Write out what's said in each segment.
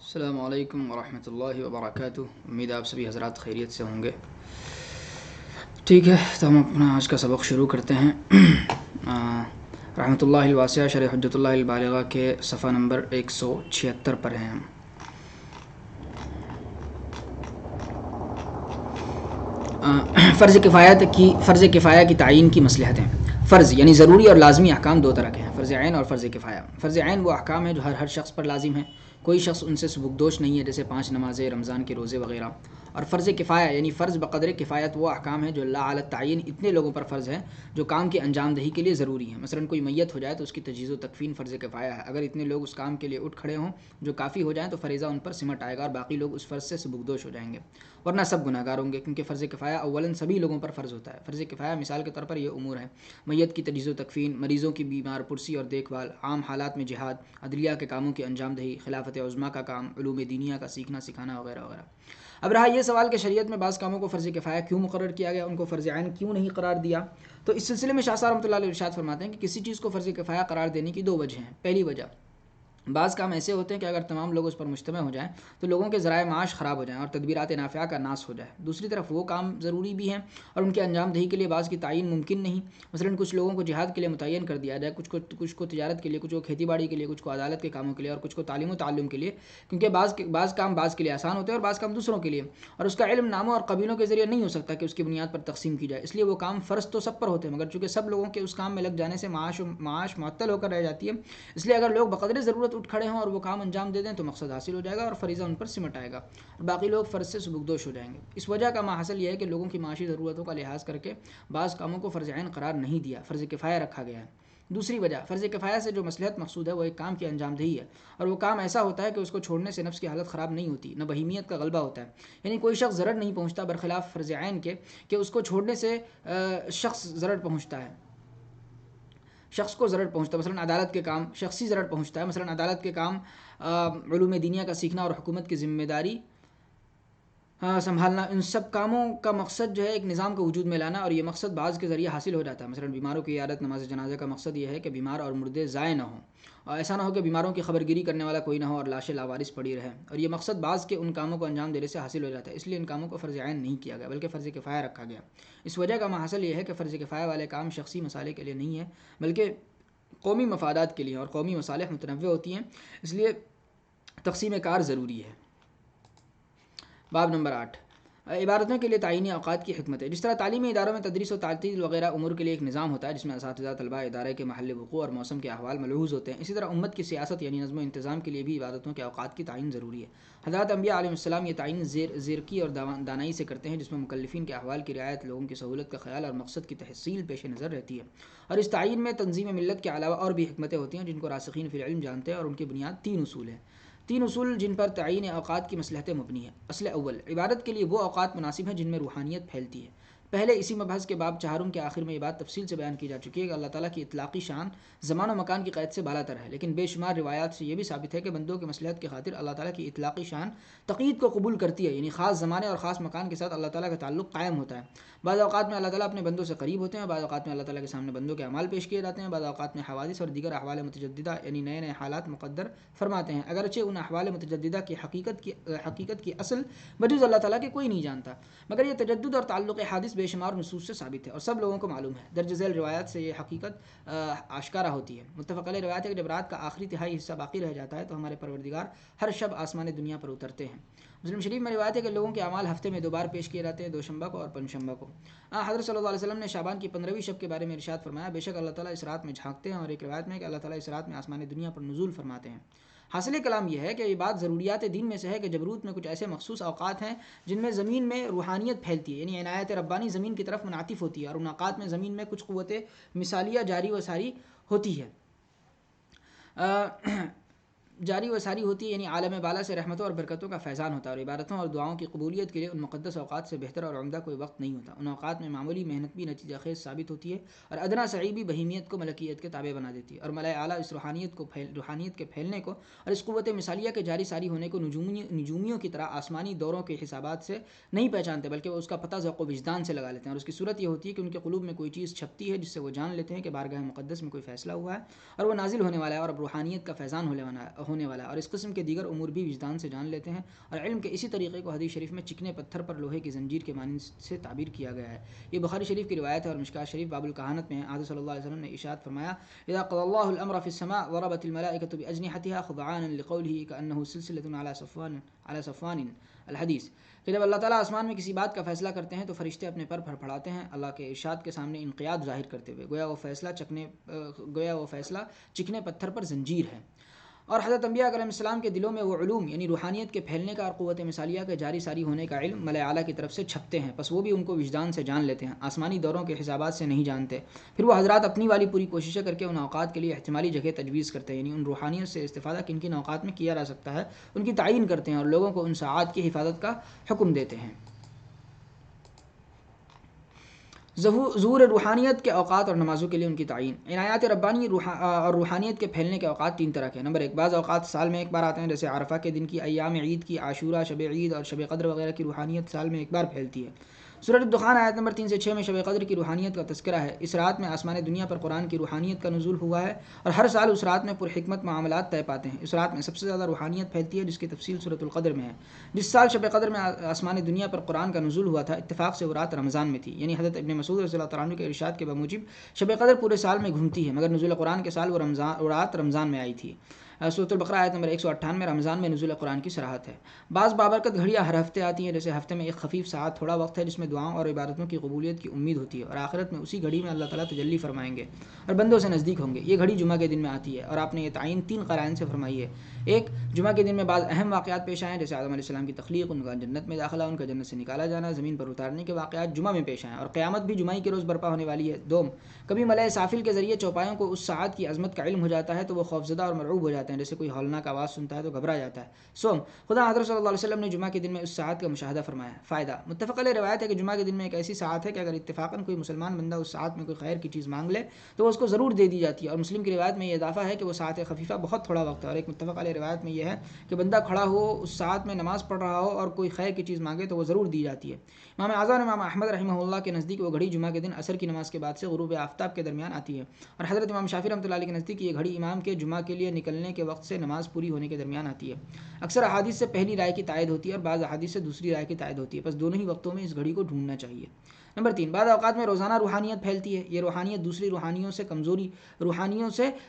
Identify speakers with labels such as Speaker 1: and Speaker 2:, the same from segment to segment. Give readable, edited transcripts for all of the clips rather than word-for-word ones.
Speaker 1: السلام علیکم ورحمۃ اللہ وبرکاتہ۔ امید آپ سبھی حضرات خیریت سے ہوں گے۔ ٹھیک ہے، تو ہم اپنا آج کا سبق شروع کرتے ہیں۔ رحمۃ اللہ الواسعہ شرح حجۃ اللہ البالغہ کے صفحہ نمبر 176 پر ہیں ہم۔ فرض کفایہ کی تعین کی مصلحتیں۔ فرض یعنی ضروری اور لازمی احکام دو طرح کے ہیں، فرض عین اور فرض کفایہ۔ فرض عین وہ احکام ہیں جو ہر شخص پر لازم ہیں، کوئی شخص ان سے سبکدوش نہیں ہے، جیسے 5 نمازیں، رمضان کے روزے وغیرہ۔ اور فرض کفایہ یعنی فرض بقدر کفایت وہ احکام ہیں جو لا علی التعین اتنے لوگوں پر فرض ہیں جو کام کی انجام دہی کے لیے ضروری ہیں۔ مثلا کوئی میت ہو جائے تو اس کی تجہیز و تکفین فرض کفایہ ہے، اگر اتنے لوگ اس کام کے لیے اٹھ کھڑے ہوں جو کافی ہو جائیں تو فریضہ ان پر سمٹ آئے گا اور باقی لوگ اس فرض سے سبکدوش ہو جائیں گے، ورنہ سب گناہ گار ہوں گے، کیونکہ فرض کفایہ اولاً سبھی لوگوں پر فرض ہوتا ہے۔ فرض کفایہ مثال کے طور پر یہ امور ہیں: میت کی تجہیز و تکفین، مریضوں کی بیمار پرسی اور دیکھ بھال، عام حالات میں جہاد، عدلیہ کے کاموں کی انجام دہی، خلافت عظمیٰ کا کام، علوم دینیہ کا سیکھنا سکھانا وغیرہ وغیرہ۔ اب رہا یہ سوال کہ شریعت میں بعض کاموں کو فرض کفایہ کیوں مقرر کیا گیا، ان کو فرض عین کیوں نہیں قرار دیا؟ تو اس سلسلے میں شاہ صاحب رحمۃ اللہ علیہ ارشاد فرماتے ہیں کہ کسی چیز کو فرض کفایہ قرار دینے کی 2 وجہ ہیں۔ پہلی وجہ، بعض کام ایسے ہوتے ہیں کہ اگر تمام لوگ اس پر مجتمع ہو جائیں تو لوگوں کے ذرائع معاش خراب ہو جائیں اور تدبیرات نافعہ کا ناس ہو جائے۔ دوسری طرف وہ کام ضروری بھی ہیں اور ان کے انجام دہی کے لیے بعض کی تعین ممکن نہیں، مثلا کچھ لوگوں کو جہاد کے لیے متعین کر دیا جائے، کچھ کو تجارت کے لیے، کچھ کو کھیتی باڑی کے لیے، کچھ کو عدالت کے کاموں کے لیے اور کچھ کو تعلیم و تعلم کے لیے، کیونکہ بعض کام بعض کے لیے آسان ہوتے ہیں اور بعض کام دوسروں کے لیے، اور اس کا علم ناموں اور قبیلوں کے ذریعے نہیں ہو سکتا کہ اس کی بنیاد پر تقسیم کی جائے، اس لیے وہ کام فرض تو سب پر ہوتے ہیں، مگر چونکہ سب لوگوں کے اس کام میں لگ جانے سے معاش معطل ہو کر رہ جاتی ہے، اس لیے اگر لوگ بقدر ضرورت اٹھ کھڑے ہوں اور وہ کام انجام دے دیں تو مقصد حاصل ہو جائے گا اور فریضہ ان پر سمٹ آئے گا اور باقی لوگ فرض سے سبکدوش ہو جائیں گے۔ اس وجہ کا ماحصل یہ ہے کہ لوگوں کی معاشی ضرورتوں کا لحاظ کر کے بعض کاموں کو فرض عین قرار نہیں دیا، فرض کفایہ رکھا گیا ہے۔ دوسری وجہ، فرض کفایہ سے جو مصلحت مقصود ہے وہ ایک کام کی انجام دہی ہے، اور وہ کام ایسا ہوتا ہے کہ اس کو چھوڑنے سے نفس کی حالت خراب نہیں ہوتی، نہ بہیمیت کا غلبہ ہوتا ہے، یعنی کوئی شخص ضرر نہیں پہنچتا، برخلاف فرض عین کے کہ اس کو چھوڑنے سے شخص ضرر پہنچتا ہے، شخص کو ضرر پہنچتا ہے، مثلا عدالت کے کام شخصی ضرر پہنچتا ہے، مثلا عدالت کے کام، علوم دینیہ کا سیکھنا اور حکومت کی ذمہ داری سنبھالنا، ان سب کاموں کا مقصد جو ہے ایک نظام کو وجود میں لانا، اور یہ مقصد بعض کے ذریعے حاصل ہو جاتا ہے۔ مثلا بیماروں کی عیادت، نماز جنازہ کا مقصد یہ ہے کہ بیمار اور مردے ضائع نہ ہوں، اور ایسا نہ ہو کہ بیماروں کی خبرگیری کرنے والا کوئی نہ ہو اور لاشیں لاوارث پڑی رہیں، اور یہ مقصد بعض کے ان کاموں کو انجام دینے سے حاصل ہو جاتا ہے، اس لیے ان کاموں کو فرض عین نہیں کیا گیا بلکہ فرض کفایہ رکھا گیا۔ اس وجہ کا محصل یہ ہے کہ فرض کفایہ والے کام شخصی مصالح کے لیے نہیں ہے بلکہ قومی مفادات کے لیے، اور قومی مصالح متنوع ہوتی ہیں، اس لیے تقسیم کار ضروری ہے۔ باب نمبر 8، عبادتوں کے لیے تعینی اوقات کی حکمت ہے۔ جس طرح تعلیمی اداروں میں تدریس و تعطیل وغیرہ امور کے لیے ایک نظام ہوتا ہے جس میں اساتذہ، طلباء، ادارے کے محل وقوع اور موسم کے احوال ملحوظ ہوتے ہیں، اسی طرح امت کی سیاست یعنی نظم و انتظام کے لیے بھی عبادتوں کے اوقات کی تعین ضروری ہے۔ حضرات انبیاء علیہ السلام یہ تعین زیرکی اور دانائی سے کرتے ہیں، جس میں مکلفین کے احوال کی رعایت، لوگوں کی سہولت کا خیال اور مقصد کی تحصیل پیش نظر رہتی ہے، اور اس تعین میں تنظیم ملت کے علاوہ اور بھی حکمتیں ہوتی ہیں جن کو راسخین فی العلم جانتے ہیں، اور ان کی بنیاد 3 اصول ہیں، 3 اصول جن پر تعین اوقات کی مصلحتیں مبنی ہیں۔ اصل اول، عبادت کے لیے وہ اوقات مناسب ہیں جن میں روحانیت پھیلتی ہے۔ پہلے اسی مبحث کے باب 4 کے آخر میں یہ بات تفصیل سے بیان کی جا چکی ہے کہ اللہ تعالیٰ کی اطلاقی شان زمان و مکان کی قید سے بالا تر ہے، لیکن بے شمار روایات سے یہ بھی ثابت ہے کہ بندوں کی مصلحت کی خاطر اللہ تعالیٰ کی اطلاقی شان تقیید کو قبول کرتی ہے، یعنی خاص زمانے اور خاص مکان کے ساتھ اللہ تعالیٰ کا تعلق قائم ہوتا ہے۔ بعض اوقات میں اللہ تعالیٰ اپنے بندوں سے قریب ہوتے ہیں، بعض اوقات میں اللہ تعالیٰ کے سامنے بندوں کے اعمال پیش کیے جاتے ہیں، بعض اوقات میں حوادث اور دیگر احوال متجددہ یعنی نئے نئے حالات مقدر فرماتے ہیں، اگرچہ ان احوال متجددہ کی حقیقت کی اصل بجز اللہ تعالیٰ کے کوئی نہیں جانتا، مگر یہ تجدد اور تعلق حادث بے شمار نصوص سے ثابت ہے اور سب لوگوں کو معلوم ہے۔ درج ذیل روایات سے یہ حقیقت آشکارا ہوتی ہے۔ متفق علیہ روایت ہے کہ جب رات کا آخری تہائی حصہ باقی رہ جاتا ہے تو ہمارے پروردگار ہر شب آسمان دنیا پر اترتے ہیں۔ مسلم شریف میں روایت ہے کہ لوگوں کے اعمال ہفتے میں 2 بار پیش کیے جاتے ہیں، 2 شنبہ کو اور 5 شنبہ کو۔ حضرت صلی اللہ علیہ وسلم نے شعبان کی 15ویں شب کے بارے میں ارشاد فرمایا، بے شک اللہ تعالیٰ اس رات میں جھانکتے ہیں، اور ایک روایت میں ہے کہ اللہ تعالیٰ اس رات میں آسمان دنیا پر نزول فرماتے ہیں۔ حاصل کلام یہ ہے کہ یہ بات ضروریات دین میں سے ہے کہ جبروت میں کچھ ایسے مخصوص اوقات ہیں جن میں زمین میں روحانیت پھیلتی ہے، یعنی عنایت ربانی زمین کی طرف منعطف ہوتی ہے، اور ان اوقات میں زمین میں کچھ قوت مثالیہ جاری و ساری ہوتی ہے، یعنی عالم بالا سے رحمتوں اور برکتوں کا فیضان ہوتا ہے، اور عبادتوں اور دعاؤں کی قبولیت کے لیے ان مقدس اوقات سے بہتر اور عمدہ کوئی وقت نہیں ہوتا۔ ان اوقات میں معمولی محنت بھی نتیجہ خیز ثابت ہوتی ہے، اور ادنا سعی بھی بہیمیت کو ملکیت کے تابع بنا دیتی ہے، اور ملائے اعلیٰ اس روحانیت کے پھیلنے کو اور اس قوت مثالیہ کے جاری ساری ہونے کو نجومیوں کی طرح آسمانی دوروں کے حسابات سے نہیں پہچانتے، بلکہ وہ اس کا پتہ ذوق و وجدان سے لگا لیتے ہیں، اور اس کی صورت یہ ہوتی ہے کہ ان کے قلوب میں کوئی چیز چھپتی ہے جس سے وہ جان لیتے ہیں کہ بارگاہ مقدس میں کوئی فیصلہ ہوا ہے اور وہ نازل ہونے والا ہے، اور اب روحانیت کا فیضان ہونے والا ہے، اور اس قسم کے دیگر امور بھی وجدان سے جان لیتے ہیں، اور علم کے اسی طریقے کو حدیث شریف میں چکنے پتھر پر لوہے کی زنجیر کے معنی سے تعبیر کیا گیا ہے۔ یہ بخاری شریف کی روایت ہے اور مشکات شریف باب الکہانت میں ہے۔ حضرت صلی اللہ علیہ وسلم نے ارشاد فرمایا: اذا قضى الله الامر في السماء ضربت الملائكة باجنحتها خضعانا لقوله كانه سلسلة على صفوان الحدیث، کہ جب اللہ تعالیٰ آسمان میں کسی بات کا فیصلہ کرتے ہیں تو فرشتے اپنے پر پھڑپھڑاتے ہیں اللہ کے ارشاد کے سامنے انقیاد ظاہر کرتے ہوئے، گویا وہ فیصلہ چکنے پتھر پر زنجیر ہے۔ اور حضرت انبیاء علیہ السلام کے دلوں میں وہ علوم یعنی روحانیت کے پھیلنے کا اور قوت مثالیہ کے جاری ساری ہونے کا علم ملائے اعلیٰ کی طرف سے چھپتے ہیں، پس وہ بھی ان کو وجدان سے جان لیتے ہیں، آسمانی دوروں کے حسابات سے نہیں جانتے۔ پھر وہ حضرات اپنی والی پوری کوششیں کر کے ان اوقات کے لیے احتمالی جگہ تجویز کرتے ہیں، یعنی ان روحانیت سے استفادہ کن کن اوقات میں کیا جا سکتا ہے ان کی تعین کرتے ہیں، اور لوگوں کو ان ساعات کی حفاظت کا حکم دیتے ہیں۔ ظہور روحانیت کے اوقات اور نمازوں کے لیے ان کی تعین۔ عنایات ربانی اور روحانیت کے پھیلنے کے اوقات تین طرح کے ہیں۔ نمبر ایک، بعض اوقات سال میں ایک بار آتے ہیں، جیسے عرفہ کے دن کی، ایام عید کی، عاشورہ، شب عید اور شب قدر وغیرہ کی روحانیت سال میں ایک بار پھیلتی ہے۔ سورۃ الدخان آیت نمبر 3 سے 6 میں شب قدر کی روحانیت کا تذکرہ ہے۔ اس رات میں آسمان دنیا پر قرآن کی روحانیت کا نزول ہوا ہے، اور ہر سال اس رات میں پرحکمت معاملات طے پاتے ہیں۔ اس رات میں سب سے زیادہ روحانیت پھیلتی ہے، جس کی تفصیل سورۃ القدر میں ہے۔ جس سال شب قدر میں آسمان دنیا پر قرآن کا نزول ہوا تھا، اتفاق سے وہ رات رمضان میں تھی، یعنی حضرت ابن مسعود رضی اللہ تعالیٰ عنہ کے ارشاد کے بموجب شب قدر پورے سال میں گھومتی ہے، مگر نزول قرآن کے سال وہ رات رمضان میں آئی تھی۔ سورۃ البقرہ آیت نمبر 198 رمضان میں نزول قرآن کی صراحت ہے۔ بعض بابرکت گھڑیاں ہر ہفتے آتی ہیں، جیسے ہفتے میں ایک خفیف ساعت تھوڑا وقت ہے جس میں دعاؤں اور عبادتوں کی قبولیت کی امید ہوتی ہے، اور آخرت میں اسی گھڑی میں اللہ تعالیٰ تجلی فرمائیں گے اور بندوں سے نزدیک ہوں گے۔ یہ گھڑی جمعہ کے دن میں آتی ہے، اور آپ نے یہ تعین 3 قرائن سے فرمائی ہے۔ ایک، جمعہ کے دن میں بعض اہم واقعات پیش آئیں، جیسے آدم علیہ السلام کی تخلیق، ان کا جنت میں داخلہ، ان کا جنت سے نکالا جانا، زمین پر اتارنے کے واقعات جمعہ میں پیش آئیں، اور قیامت بھی جمعہ کے روز برپا ہونے والی ہے۔ دوم، کبھی ملائے سافل کے ذریعے چوپایوں کو اس ساعت کی عظمت کا علم ہو جاتا ہے تو وہ خوفزدہ اور مرعوب ہو جاتے ہیں، جیسے کوئی ہولناک آواز سنتا ہے تو گھبرا جاتا ہے۔ سوم، خدا حضرت صلی اللہ علیہ وسلم نے جمعہ کے دن میں اس ساعت کا مشاہدہ فرمایا۔ فائدہ، متفق علیہ روایت ہے کہ جمعہ کے دن میں ایک ایسی ساعت ہے کہ اگر اتفاقاً کوئی مسلمان بندہ اس ساعت میں کوئی خیر کی چیز مانگ لے تو وہ اس کو ضرور دے دی جاتی ہے، اور مسلم کی روایت میں یہ اضافہ ہے کہ وہ ساعت خفیفہ بہت تھوڑا وقت ہے، اور ایک متفق علیہ روایت میں یہ ہے کہ بندہ کھڑا ہو اس ساعت میں نماز پڑھ رہا ہو اور کوئی خیر کی چیز مانگے تو وہ ضرور دی جاتی ہے۔ امام اعظم امام احمد رحمہ اللہ کے نزدیک وہ گھڑی جمعہ کے دن عصر کی نماز کے بعد سے غروب آفتاب کے درمیان آتی ہے، اور حضرت امام شافعی رحمۃ اللہ علیہ کے نزدیک یہ گھڑی امام کے جمعہ کے لیے نکلنے کے وقت سے نماز پوری ہونے کے درمیان آتی ہے۔ اکثر احادیث سے پہلی رائے کی تائید ہوتی ہے اور بعض احادیث سے دوسری رائے کی تائید ہوتی ہے، بس دونوں ہی وقتوں میں اس گھڑی کو ڈھونڈنا چاہیے۔ نمبر 3، بعض اوقات میں روزانہ روحانیت پھیلتی ہے۔ یہ روحانیت دوسری روحانیوں سے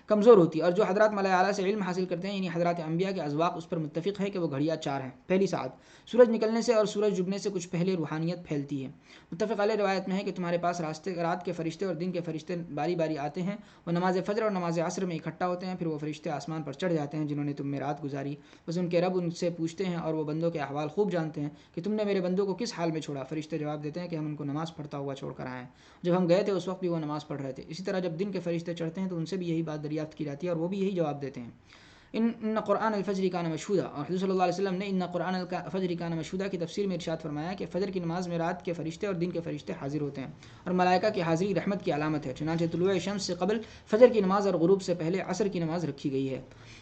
Speaker 1: کمزور ہوتی ہے، اور جو حضرات ملائے اعلیٰ سے علم حاصل کرتے ہیں، یعنی حضرات انبیاء کے ازواق، اس پر متفق ہے کہ وہ گھڑیاں 4 ہیں۔ پہلی ساعت، سورج نکلنے سے اور سورج ڈوبنے سے کچھ پہلے روحانیت پھیلتی ہے۔ متفق علیہ روایت میں ہے کہ تمہارے پاس رات کے فرشتے اور دن کے فرشتے باری باری آتے ہیں، وہ نماز فجر اور نماز عصر میں اکٹھا ہوتے ہیں، پھر وہ فرشتے آسمان پر چڑھ جاتے ہیں جنہوں نے تم میں رات گزاری، بس ان کے رب ان سے پوچھتے ہیں، اور وہ بندوں کے احوال خوب جانتے ہیں کہ تم نے میرے بندوں کو کس حال میں چھوڑا۔ فرشتے جواب دیتے ہیں کہ ہم ان کو نماز پڑھتا ہوا چھوڑ کر آئے ہیں، جب ہم گئے تھے اس وقت بھی وہ نماز پڑھ رہے تھے۔ اسی طرح جب دن کے فرشتے چڑھتے ہیں تو ان سے بھی یہی بات دریافت کی جاتی ہے، اور وہ بھی یہی جواب دیتے ہیں۔ ان قرآن الفجر کان مشہودا، اور حضور صلی اللہ علیہ وسلم نے ان قرآن الفجر کان مشہودا کی تفسیر میں ارشاد فرمایا کہ فجر کی نماز میں رات کے فرشتے اور دن کے فرشتے حاضر ہوتے ہیں، اور ملائکہ کی حاضری رحمت کی علامت ہے، چنانچہ طلوع شمس سے قبل فجر کی نماز اور غروب سے پہلے عصر کی نماز رکھی گئی ہے۔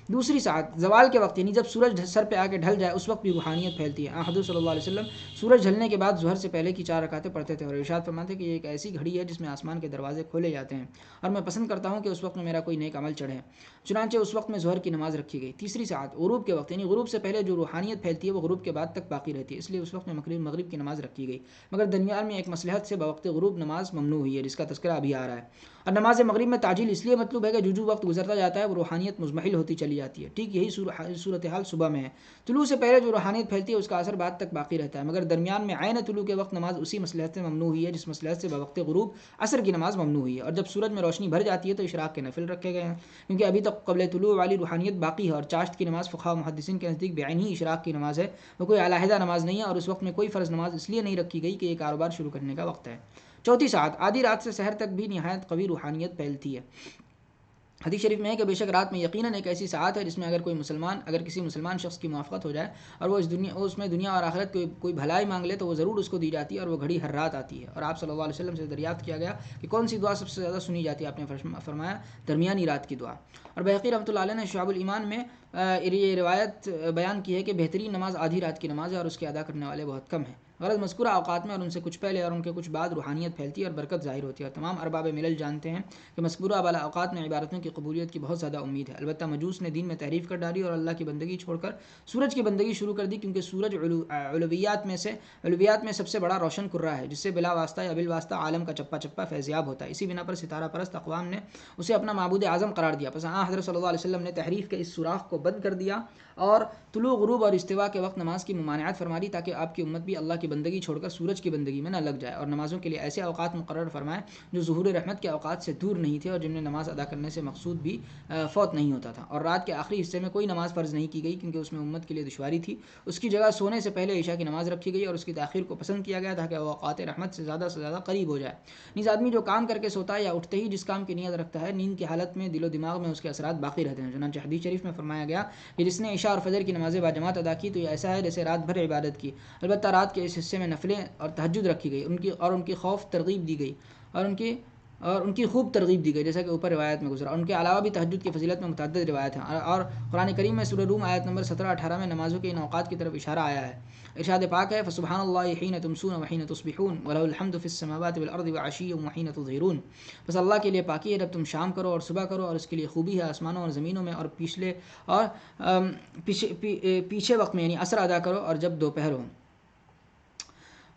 Speaker 1: دوسری ساعت، زوال کے وقت، یعنی جب سورج سر پہ آ کے ڈھل جائے اس وقت بھی روحانیت پھیلتی ہے۔ حضور صلی اللہ علیہ وسلم سورج ڈھلنے کے بعد ظہر سے پہلے کی 4 رکعتیں پڑھتے تھے، اور ارشاد فرماتے کہ یہ ایک ایسی گھڑی ہے جس میں آسمان کے دروازے کھولے جاتے ہیں، اور میں پسند کرتا ہوں کہ اس وقت میں میرا کوئی نیک عمل چڑھے، چنانچہ اس وقت میں ظہر کی نماز رکھی گئی۔ تیسری ساعت، غروب کے وقت، یعنی غروب سے پہلے جو روحانیت پھیلتی ہے وہ غروب کے بعد تک باقی رہتی ہے، اس لیے اس وقت میں مغرب کی نماز رکھی گئی، مگر درمیان میں ایک مصلحت سے بوقت غروب نماز ممنوع ہوئی ہے جس کا تذکرہ ابھی آ رہا ہے۔ اور نماز مغرب میں تعجیل اس لیے مطلوب ہے کہ جو وقت گزرتا جاتا ہے وہ روحانیت مزمحل ہوتی چلی جاتی ہے۔ ٹھیک یہی صورتحال صبح میں ہے، طلوع سے پہلے جو روحانیت پھیلتی ہے اس کا اثر بعد تک باقی رہتا ہے، مگر درمیان میں عین طلوع کے وقت نماز اسی مصلحت سے ممنوع ہوئی ہے جس مصلحت سے بوقت غروب عصر کی نماز ممنوع ہوئی ہے۔ اور جب سورج میں روشنی بھر جاتی ہے تو اشراق کے نفل رکھے گئے ہیں، کیونکہ ابھی تک قبل طلوع والی روحانیت باقی ہے، اور چاشت کی نماز فقہاء و محدثین کے نزدیک بعین ہی اشراق کی نماز ہے، وہ کوئی علیحدہ نماز نہیں ہے، اور اس وقت میں کوئی فرض نماز اس لیے نہیں رکھی گئی کہ یہ کاروبار شروع کرنے کا وقت ہے۔ چوتھی ساعت، آدھی رات سے سحر تک بھی نہایت قوی روحانیت پھیلتی ہے۔ حدیث شریف میں ہے کہ بے شک رات میں یقیناً ایک ایسی ساعت ہے جس میں اگر کسی مسلمان شخص کی موافقت ہو جائے اور وہ اس میں دنیا اور آخرت کوئی بھلائی مانگ لے تو وہ ضرور اس کو دی جاتی ہے، اور وہ گھڑی ہر رات آتی ہے۔ اور آپ صلی اللہ علیہ وسلم سے دریافت کیا گیا کہ کون سی دعا سب سے زیادہ سنی جاتی ہے، آپ نے فرمایا درمیانی رات کی دعا۔ اور بحقی رحمۃ اللہ علیہ نے شعب الایمان میں یہ روایت بیان کی ہے کہ بہترین نماز آدھی رات کی نماز ہے، اور اس کے ادا کرنے والے بہت کم ہیں۔ غرض مذکورہ اوقات میں اور ان سے کچھ پہلے اور ان کے کچھ بعد روحانیت پھیلتی ہے اور برکت ظاہر ہوتی ہے، اور تمام ارباب ملل جانتے ہیں کہ مذکورہ بالا اوقات میں عبادتوں کی قبولیت کی بہت زیادہ امید ہے۔ البتہ مجوس نے دین میں تحریف کر ڈالی اور اللہ کی بندگی چھوڑ کر سورج کی بندگی شروع کر دی، کیونکہ سورج علویات میں سب سے بڑا روشن کرہ ہے، جس سے بلا واسطہ یا بالواسطہ عالم کا چپا چپا فیضیاب ہوتا ہے۔ اسی بنا پر ستارہ پرست اقوام نے اسے اپنا معبود اعظم قرار دیا، پس حضرت صلی اللہ علیہ وسلم نے تحریف کے اس سوراخ کو بند کر دیا اور طلوع غروب اور استوا کے وقت نماز کی ممانعت فرما دی، تاکہ آپ کی امت بھی اللہ کی بندگی چھوڑ کر سورج کی بندگی میں نہ لگ جائے، اور نمازوں کے لیے ایسے اوقات مقرر فرمائے جو ظہور رحمت کے اوقات سے دور نہیں تھے اور جن میں نماز ادا کرنے سے مقصود بھی فوت نہیں ہوتا تھا۔ اور رات کے آخری حصے میں کوئی نماز فرض نہیں کی گئی، کیونکہ اس میں امت کے لیے دشواری تھی، اس کی جگہ سونے سے پہلے عشاء کی نماز رکھی گئی اور اس کی تاخیر کو پسند کیا گیا تاکہ وہ اوقات رحمت سے زیادہ قریب ہو جائے۔ نیز آدمی جو کام کر کے سوتا ہے یا اٹھتے ہی جس کام کی نیت رکھتا ہے، نیند کی حالت میں دل و دماغ میں اس کے اثرات باقی رہتے ہیں۔ چنانچہ حدیث شریف میں فرمایا گیا کہ جس نے عشاء اور فجر کی نمازیں باجماعت ادا کی تو یہ ایسا ہے جیسے رات بھر عبادت کی، البتہ رات کے اس حصے میں نفلیں اور تہجد رکھی گئی، ان کی خوف ترغیب دی گئی اور ان کی خوب ترغیب دی گئی، جیسا کہ اوپر روایت میں گزرا۔ اور ان کے علاوہ بھی تہجد کی فضیلت میں متعدد روایت ہیں، اور قرآن کریم میں سورہ روم آیت نمبر 17-18 میں نمازوں کے ان اوقات کی طرف اشارہ آیا ہے۔ ارشاد پاک ہے فسبحان اللہ حین تمسون وحین تصبحون وله الحمد فی السماوات والارض وعشیا وحین تظہرون۔ بس اللہ کے لیے پاکی ہے جب تم شام کرو اور صبح کرو، اور اس کے لیے خوبی ہے آسمانوں اور زمینوں میں، اور پیچھے وقت میں یعنی عصر ادا کرو اور جب دوپہر ہو۔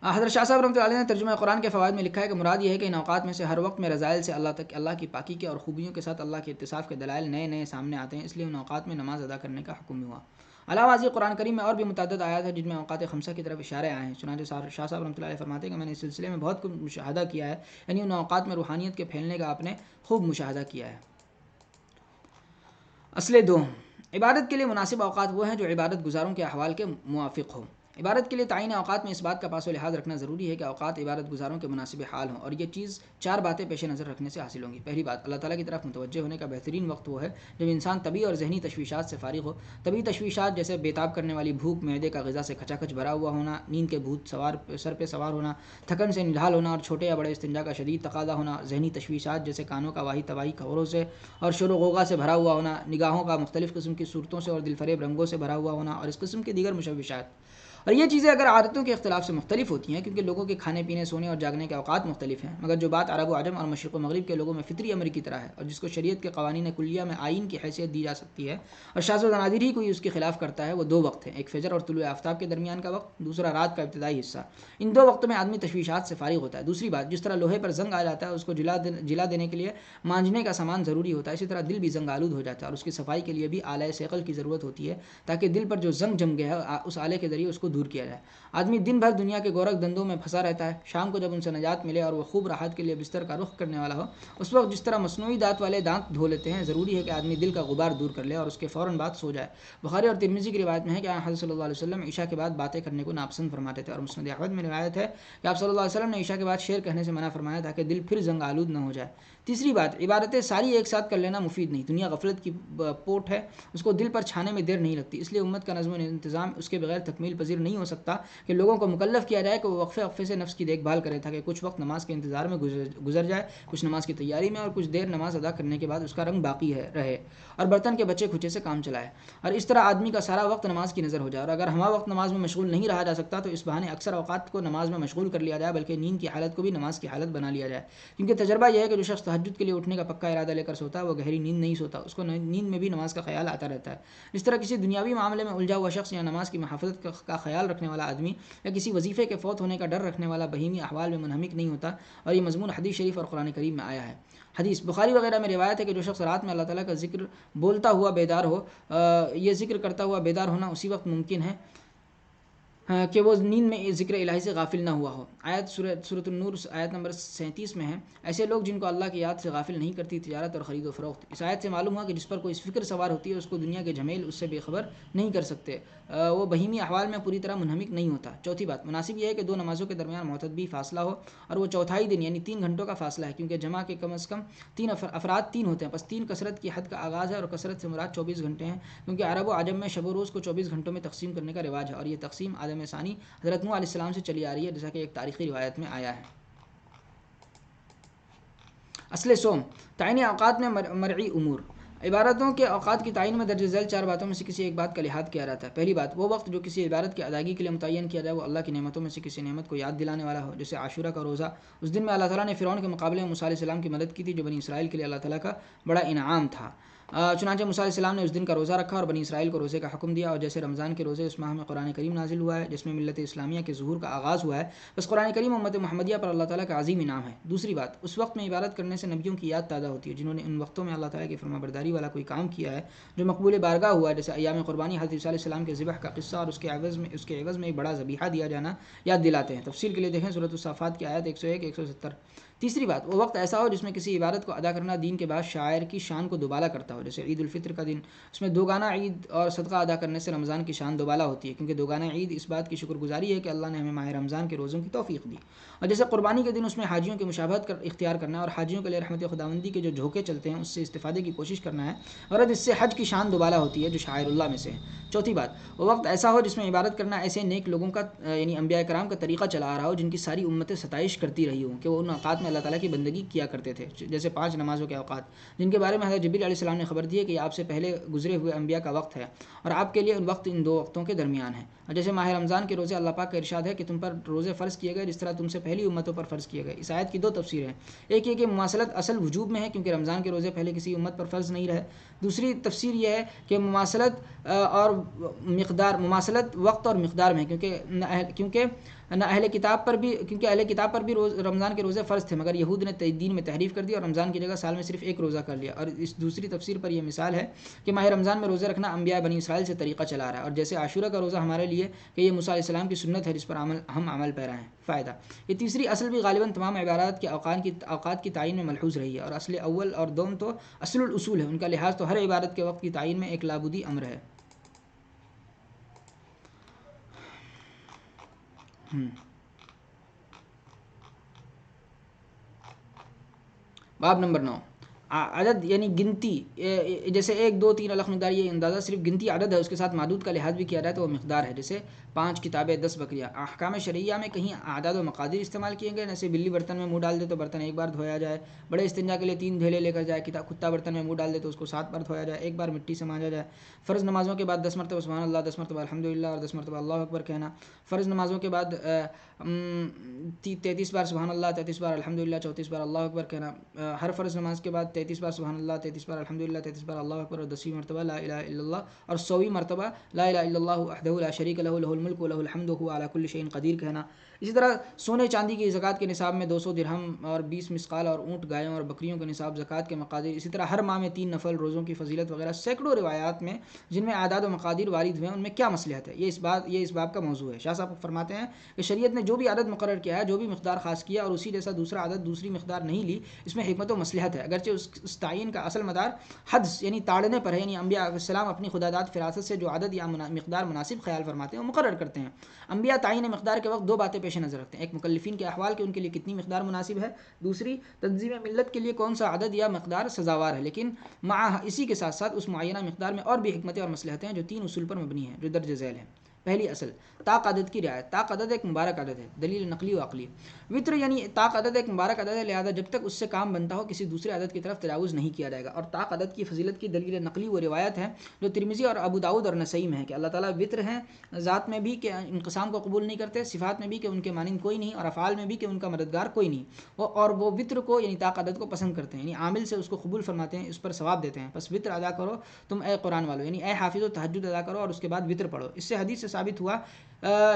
Speaker 1: حضرت شاہ صاحب رحمۃ اللہ علیہ نے ترجمہ قرآن کے فوائد میں لکھا ہے کہ مراد یہ ہے کہ ان اوقات میں سے ہر وقت میں رذائل سے اللہ تک اللہ کی پاکی کے اور خوبیوں کے ساتھ اللہ کے اتصاف کے دلائل نئے سامنے آتے ہیں، اس لیے ان اوقات میں نماز ادا کرنے کا حکم ہوا۔ علاوہ ازیں قرآن کریم میں اور بھی متعدد آیات ہیں جن میں اوقات خمسہ کی طرف اشارے آئے ہیں۔ چنانچہ شاہ صاحب رحمۃ اللہ علیہ فرماتے ہیں کہ میں نے اس سلسلے میں بہت کچھ مشاہدہ کیا ہے، یعنی ان اوقات میں روحانیت کے پھیلنے کا آپ نے خوب مشاہدہ کیا ہے۔ اصل 2، عبادت کے لیے مناسب اوقات وہ ہیں جو عبادت گزاروں کے احوال کے موافق ہوں۔ عبادت کے لیے تعین اوقات میں اس بات کا پاس و لحاظ رکھنا ضروری ہے کہ اوقات عبادت گزاروں کے مناسب حال ہوں، اور یہ چیز 4 باتیں پیش نظر رکھنے سے حاصل ہوں گی۔ پہلی بات، اللہ تعالیٰ کی طرف متوجہ ہونے کا بہترین وقت وہ ہے جب انسان طبی اور ذہنی تشویشات سے فارغ ہو۔ طبی تشویشات جیسے بےتاب کرنے والی بھوک، معدے کا غذا سے کھچا کھچ بھرا ہوا ہونا، نیند کے بھوت سر پہ سوار ہونا، تھکن سے نڈھال ہونا اور چھوٹے یا بڑے استنجا کا شدید تقاضا ہونا۔ ذہنی تشویشات جیسے کانوں کا واہی تواہی خبروں سے اور شور و غوغا سے بھرا ہوا ہونا، نگاہوں کا مختلف قسم کی صورتوں سے اور دل فریب رنگوں سے بھرا ہوا ہونا، اور اس قسم کی دیگر مشوشات۔ اور یہ چیزیں اگر عادتوں کے اختلاف سے مختلف ہوتی ہیں، کیونکہ لوگوں کے کھانے پینے، سونے اور جاگنے کے اوقات مختلف ہیں، مگر جو بات عرب و عجم اور مشرق و مغرب کے لوگوں میں فطری امر کی طرح ہے اور جس کو شریعت کے قوانین کلیہ میں آئین کی حیثیت دی جا سکتی ہے، اور شاذ و نادر ہی کوئی اس کے خلاف کرتا ہے، وہ 2 وقت ہیں، ایک فجر اور طلوع آفتاب کے درمیان کا وقت، دوسرا رات کا ابتدائی حصہ۔ ان 2 وقتوں میں آدمی تشویشات سے فارغ ہوتا ہے۔ دوسری بات، جس طرح لوہے پر زنگ آ جاتا ہے، اس کو جلا دینے کے لیے مانجنے کا سامان ضروری ہوتا ہے، اسی طرح دل بھی زنگ آلود ہو جاتا ہے اور اس کی صفائی کے لیے بھی آلہ صقل کی ضرورت ہوتی ہے، تاکہ دل پر جو زنگ جم گیا ہے اس آلے کے ذریعے اس کو دور کیا جائے۔ آدمی دن بھر دنیا کے گورکھ دندوں میں پھنسا رہتا ہے، شام کو جب ان سے نجات ملے اور وہ خوب راحت کے لیے بستر کا رخ کرنے والا ہو، اس وقت جس طرح مصنوعی دانت والے دانت دھو لیتے ہیں، ضروری ہے کہ آدمی دل کا غبار دور کر لے اور اس کے فوراً بعد سو جائے۔ بخاری اور ترمذی کی روایت میں ہے کہ حضرت صلی اللہ علیہ وسلم عشاء کے بعد باتیں کرنے کو ناپسند فرماتے تھے، اور مسند احمد میں روایت ہے کہ آپ صلی اللہ علیہ وسلم نے عشاء کے بعد شعر کہنے سے منع فرمایا تاکہ دل پھر زنگ آلود نہ ہو جائے۔ تیسری بات، عبادتیں ساری ایک ساتھ کر لینا مفید نہیں، دنیا غفلت کی پوٹ ہے، اس کو دل پر چھانے میں دیر نہیں لگتی، اس لیے امت کا نظم و انتظام اس کے بغیر تکمیل پذیر نہیں ہو سکتا کہ لوگوں کو مکلف کیا جائے کہ وہ وقفے سے نفس کی دیکھ بھال کریں، تاکہ کچھ وقت نماز کے انتظار میں گزر جائے، کچھ نماز کی تیاری میں، اور کچھ دیر نماز ادا کرنے کے بعد اس کا رنگ باقی رہے، اور برتن کے بچے کھچے سے کام چلائے، اور اس طرح آدمی کا سارا وقت نماز کی نظر ہو جائے۔ اور اگر ہمہ وقت نماز میں مشغول نہیں رہا جا سکتا تو اس بہانے اکثر اوقات کو نماز میں مشغول کر لیا جائے، بلکہ نیند کی حالت کو بھی نماز کی حالت بنا لیا جائے، کیونکہ تجربہ یہ ہے کہ جو شخص تہجد کے لیے اٹھنے کا پکا ارادہ لے کر سوتا ہے وہ گہری نیند نہیں سوتا، اس کو نیند میں بھی نماز کا خیال آتا رہتا ہے۔ اس طرح کسی دنیاوی معاملے میں الجھا ہوا شخص یا نماز کی محافظت کا خیال رکھنے والا آدمی یا کسی وظیفے کے فوت ہونے کا ڈر رکھنے والا بہیمی احوال میں منہمک نہیں ہوتا، اور یہ مضمون حدیث شریف اور قرآن کریم میں آیا ہے۔ حدیث بخاری وغیرہ میں روایت ہے کہ جو شخص رات میں اللہ تعالیٰ کا ذکر بولتا ہوا بیدار ہو، یہ ذکر کرتا ہوا بیدار ہونا اسی وقت ممکن ہے کہ وہ نیند میں ذکر الہی سے غافل نہ ہوا ہو۔ آیت سورۃ النور آیت نمبر 37 میں ہے، ایسے لوگ جن کو اللہ کی یاد سے غافل نہیں کرتی تجارت اور خرید و فروخت۔ اس آیت سے معلوم ہوا کہ جس پر کوئی فکر سوار ہوتی ہے اس کو دنیا کے جھمیل اس سے بے خبر نہیں کر سکتے، وہ بہیمی احوال میں پوری طرح منہمک نہیں ہوتا۔ چوتھی بات، مناسب یہ ہے کہ 2 نمازوں کے درمیان معتدل فاصلہ ہو، اور وہ چوتھائی دن یعنی 3 گھنٹوں کا فاصلہ ہے، کیونکہ جمع کے کم از کم 3 افراد 3 ہوتے ہیں، پس 3 کثرت کی حد کا آغاز ہے، اور کثرت سے مراد 24 گھنٹے ہیں، کیونکہ عرب و عجم میں شب و روز کو 24 گھنٹوں میں تقسیم کرنے کا رواج ہے، اور یہ تقسیم آدم ثانی حضرت نوح علیہ السلام سے چلی آ رہی ہے، جیسا کہ ایک تاریخی روایت میں آیا ہے۔ اصل سوم، تعین اوقات میں مرعی امور۔ عبادتوں کے اوقات کی تعین میں درج ذیل 4 باتوں میں سے کسی ایک بات کا لحاظ کیا جاتا ہے۔ پہلی بات، وہ وقت جو کسی عبادت کی ادائیگی کے لیے متعین کیا جائے وہ اللہ کی نعمتوں میں سے کسی نعمت کو یاد دلانے والا ہو، جیسے عاشورہ کا روزہ۔ اس دن میں اللہ تعالیٰ نے فرعون کے مقابلے میں موسیٰ علیہ السلام کی مدد کی تھی، جو بنی اسرائیل کے لیے اللہ تعالیٰ کا بڑا انعام تھا۔ چنانچہ موسیٰ علیہ السلام نے اس دن کا روزہ رکھا اور بنی اسرائیل کو روزے کا حکم دیا، اور جیسے رمضان کے روزے اس ماہ میں قرآن کریم نازل ہوا ہے جس میں ملت اسلامیہ کے ظہور کا آغاز ہوا ہے، بس قرآن کریم امت محمدیہ پر اللہ تعالیٰ کا عظیم انعام ہے۔ دوسری بات، اس وقت میں عبادت کرنے سے نبیوں کی یاد تازہ ہوتی ہے جنہوں نے ان وقتوں میں اللہ تعالیٰ کی فرمانبرداری والا کوئی کام کیا ہے جو مقبول بارگاہ ہوا ہے، جیسے ایام قربانی، حضرت عیسیٰ علیہ السلام کے ذبح کا قصہ اور اس کے عوض میں ایک بڑا ذبیحہ دیا جانا یاد دلاتے ہیں۔ تفصیل کے لیے دیکھیں سورۃ الصافات کی آیت 101 170۔ تیسری بات، وہ وقت ایسا ہو جس میں کسی عبادت کو ادا کرنا دین کے بعد شاعر کی شان کو دوبالا کرتا ہو، جیسے عید الفطر کا دن۔ اس میں دوگانہ عید اور صدقہ ادا کرنے سے رمضان کی شان دوبالا ہوتی ہے، کیونکہ دوگانہ عید اس بات کی شکر گزاری ہے کہ اللہ نے ہمیں ماہ رمضان کے روزوں کی توفیق دی۔ اور جیسے قربانی کے دن، اس میں حاجیوں کی مشابہت اختیار کرنا ہے اور حاجیوں کے لیے رحمت خداوندی کے جو جھونکے چلتے ہیں اس سے استفادے کی کوشش کرنا ہے، غرض اس سے حج کی شان دوبالا ہوتی ہے جو شاعر اللہ میں سے ہے۔ چوتھی بات، وہ وقت ایسا ہو جس میں عبادت کرنا ایسے نیک لوگوں کا یعنی انبیاء کرام کا طریقہ چلا آ رہا ہو جن کی ساری امتیں ستائش کرتی رہی ہوں کہ وہ ان اوقات میں اللہ تعالیٰ کی بندگی کیا کرتے تھے، جیسے 5 نمازوں کے اوقات جن کے بارے میں حضرت جبریل علیہ السلام نے خبر دی ہے کہ یہ آپ سے پہلے گزرے ہوئے انبیاء کا وقت ہے اور آپ کے لیے ان 2 وقتوں کے درمیان ہے۔ اور جیسے ماہ رمضان کے روزے اللہ پاک کا ارشاد ہے کہ تم پر روزے فرض کیے گئے جس طرح تم سے پہلی امتوں پر فرض کیے گئے۔ اس آیت کی 2 تفسیریں ہیں، ایک یہ کہ مماثلت اصل وجوب میں ہے کیونکہ رمضان کے روزے پہلے کسی امت پر فرض نہیں رہے۔ دوسری تفسیر یہ ہے کہ مماثلت وقت اور مقدار میں، کیونکہ اہل کتاب پر بھی رمضان کے روزے فرض تھے، مگر یہود نے دین میں تحریف کر دی اور رمضان کی جگہ سال میں صرف ایک روزہ کر لیا۔ اور اس دوسری تفسیر پر یہ مثال ہے کہ ماہ رمضان میں روزے رکھنا انبیاء بنی اسرائیل سے طریقہ چلا رہا ہے، اور جیسے عاشورہ کا روزہ ہمارے لیے کہ یہ موسیٰ علیہ السلام کی سنت ہے جس پر ہم عمل پیرا ہیں۔ فائدہ، یہ تیسری اصل بھی غالباً تمام عبادات کے اوقات کی تعین میں ملحوظ رہی ہے، اور اصل اول اور دوم تو اصل الاصول ہے، ان کا لحاظ تو ہر عبادت کے وقت کی تعین میں ایک لابودی امر ہے۔ باب نمبر 9، عدد یعنی گنتی، جیسے 1 2 3 الخ مقدار، یہ اندازہ صرف گنتی عدد ہے، اس کے ساتھ معدود کا لحاظ بھی کیا جائے تو وہ مقدار ہے، جیسے 5 کتابیں 10 بکریاں۔ احکام شرعیہ میں کہیں اعداد و مقادیر استعمال کیے گئے، جیسے بلی برتن میں منہ ڈال دے تو برتن 1 بار دھویا جائے، بڑے استنجا کے لیے 3 دھیلے لے کر جائے، کتا برتن میں منہ ڈال دے تو اس کو 7 بار دھویا جائے، 1 بار مٹی سے مانجا جائے۔ فرض نمازوں کے بعد 10 مرتبہ سبحان اللہ، 10 مرتبہ الحمدللہ اور 10 مرتبہ اللہ اکبر کہنا۔ فرض نمازوں کے بعد 33 بار سبحان اللہ، 33 بار الحمدللہ، 34 بار اللہ اکبر کہنا۔ ہر فرض نماز کے بعد 33 بار سبحان اللہ، 33 بار الحمدللہ، 33 بار اللہ اکبر اور 10ویں مرتبہ لا الہ الا اللہ، اور 100ویں مرتبہ لا الہ الا اللہ وحدہ لا شریک لہ لہ الملک ولہ الحمد وہو علی کل شیء قدیر کہنا۔ اسی طرح سونے چاندی کی زکوٰۃ کے نصاب میں 200 درہم اور 20 مسقال، اور اونٹ گایوں اور بکریوں کے نصاب زکوٰۃ کے مقادیر۔ اسی طرح ہر ماہ میں 3 نفل روزوں کی فضیلت وغیرہ سینکڑوں روایات میں جن میں اعداد و مقادیر وارد ہوئے ہیں، ان میں کیا مصلحت ہے، یہ اس باب کا موضوع ہے۔ شاہ صاحب فرماتے ہیں کہ شریعت نے جو بھی عدد مقرر کیا ہے، جو بھی مقدار خاص کیا اور اسی جیسا دوسرا عدد دوسری مقدار نہیں لی، اس میں حکمت و مصلحت ہے، اگرچہ اس تعین کا اصل مدار حدس یعنی تاڑنے پر ہے، یعنی انبیاء علیہ السلام اپنی خداداد فراست سے جو عدد یا مقدار مناسب خیال فرماتے ہیں وہ مقرر کرتے ہیں۔ انبیاء تعین مقدار کے وقت 2 باتیں پیش نظر رکھتے ہیں، ایک مکلفین کے احوال کہ ان کے لیے کتنی مقدار مناسب ہے، دوسری تنظیم ملت کے لیے کون سا عدد یا مقدار سزاوار ہے، لیکن مع اسی کے ساتھ ساتھ اس معینہ مقدار میں اور بھی حکمتیں اور مصلحتیں ہیں جو 3 اصول پر مبنی ہیں جو درج ذیل ہیں۔ پہلی اصل، طاق عدد کی رعایت۔ طاق عدد ایک مبارک عدد ہے، دلیل نقلی و عقلی۔ وطر یعنی طاق عدد ایک مبارک عدد ہے، لہذا جب تک اس سے کام بنتا ہو کسی دوسرے عدد کی طرف تجاوز نہیں کیا جائے گا۔ اور طاق عدد کی فضیلت کی دلیل نقلی و روایت ہے جو ترمذی اور ابو داؤد اور نسائی میں ہے کہ اللہ تعالیٰ وطر ہیں، ذات میں بھی کہ انقسام کو قبول نہیں کرتے، صفات میں بھی کہ ان کے مانند کوئی نہیں، اور افعال میں بھی کہ ان کا مددگار کوئی نہیں، اور وہ وطر کو یعنی طاق عدد کو پسند کرتے ہیں، یعنی عامل سے اس کو قبول فرماتے ہیں، اس پر ثواب دیتے ہیں۔ پس وطر ادا کرو تم اے قرآن والو، یعنی اے حافظ و تہجد ادا کرو اور اس کے بعد وطر پڑھو۔ اس سے حدیث سے ثابت ہوا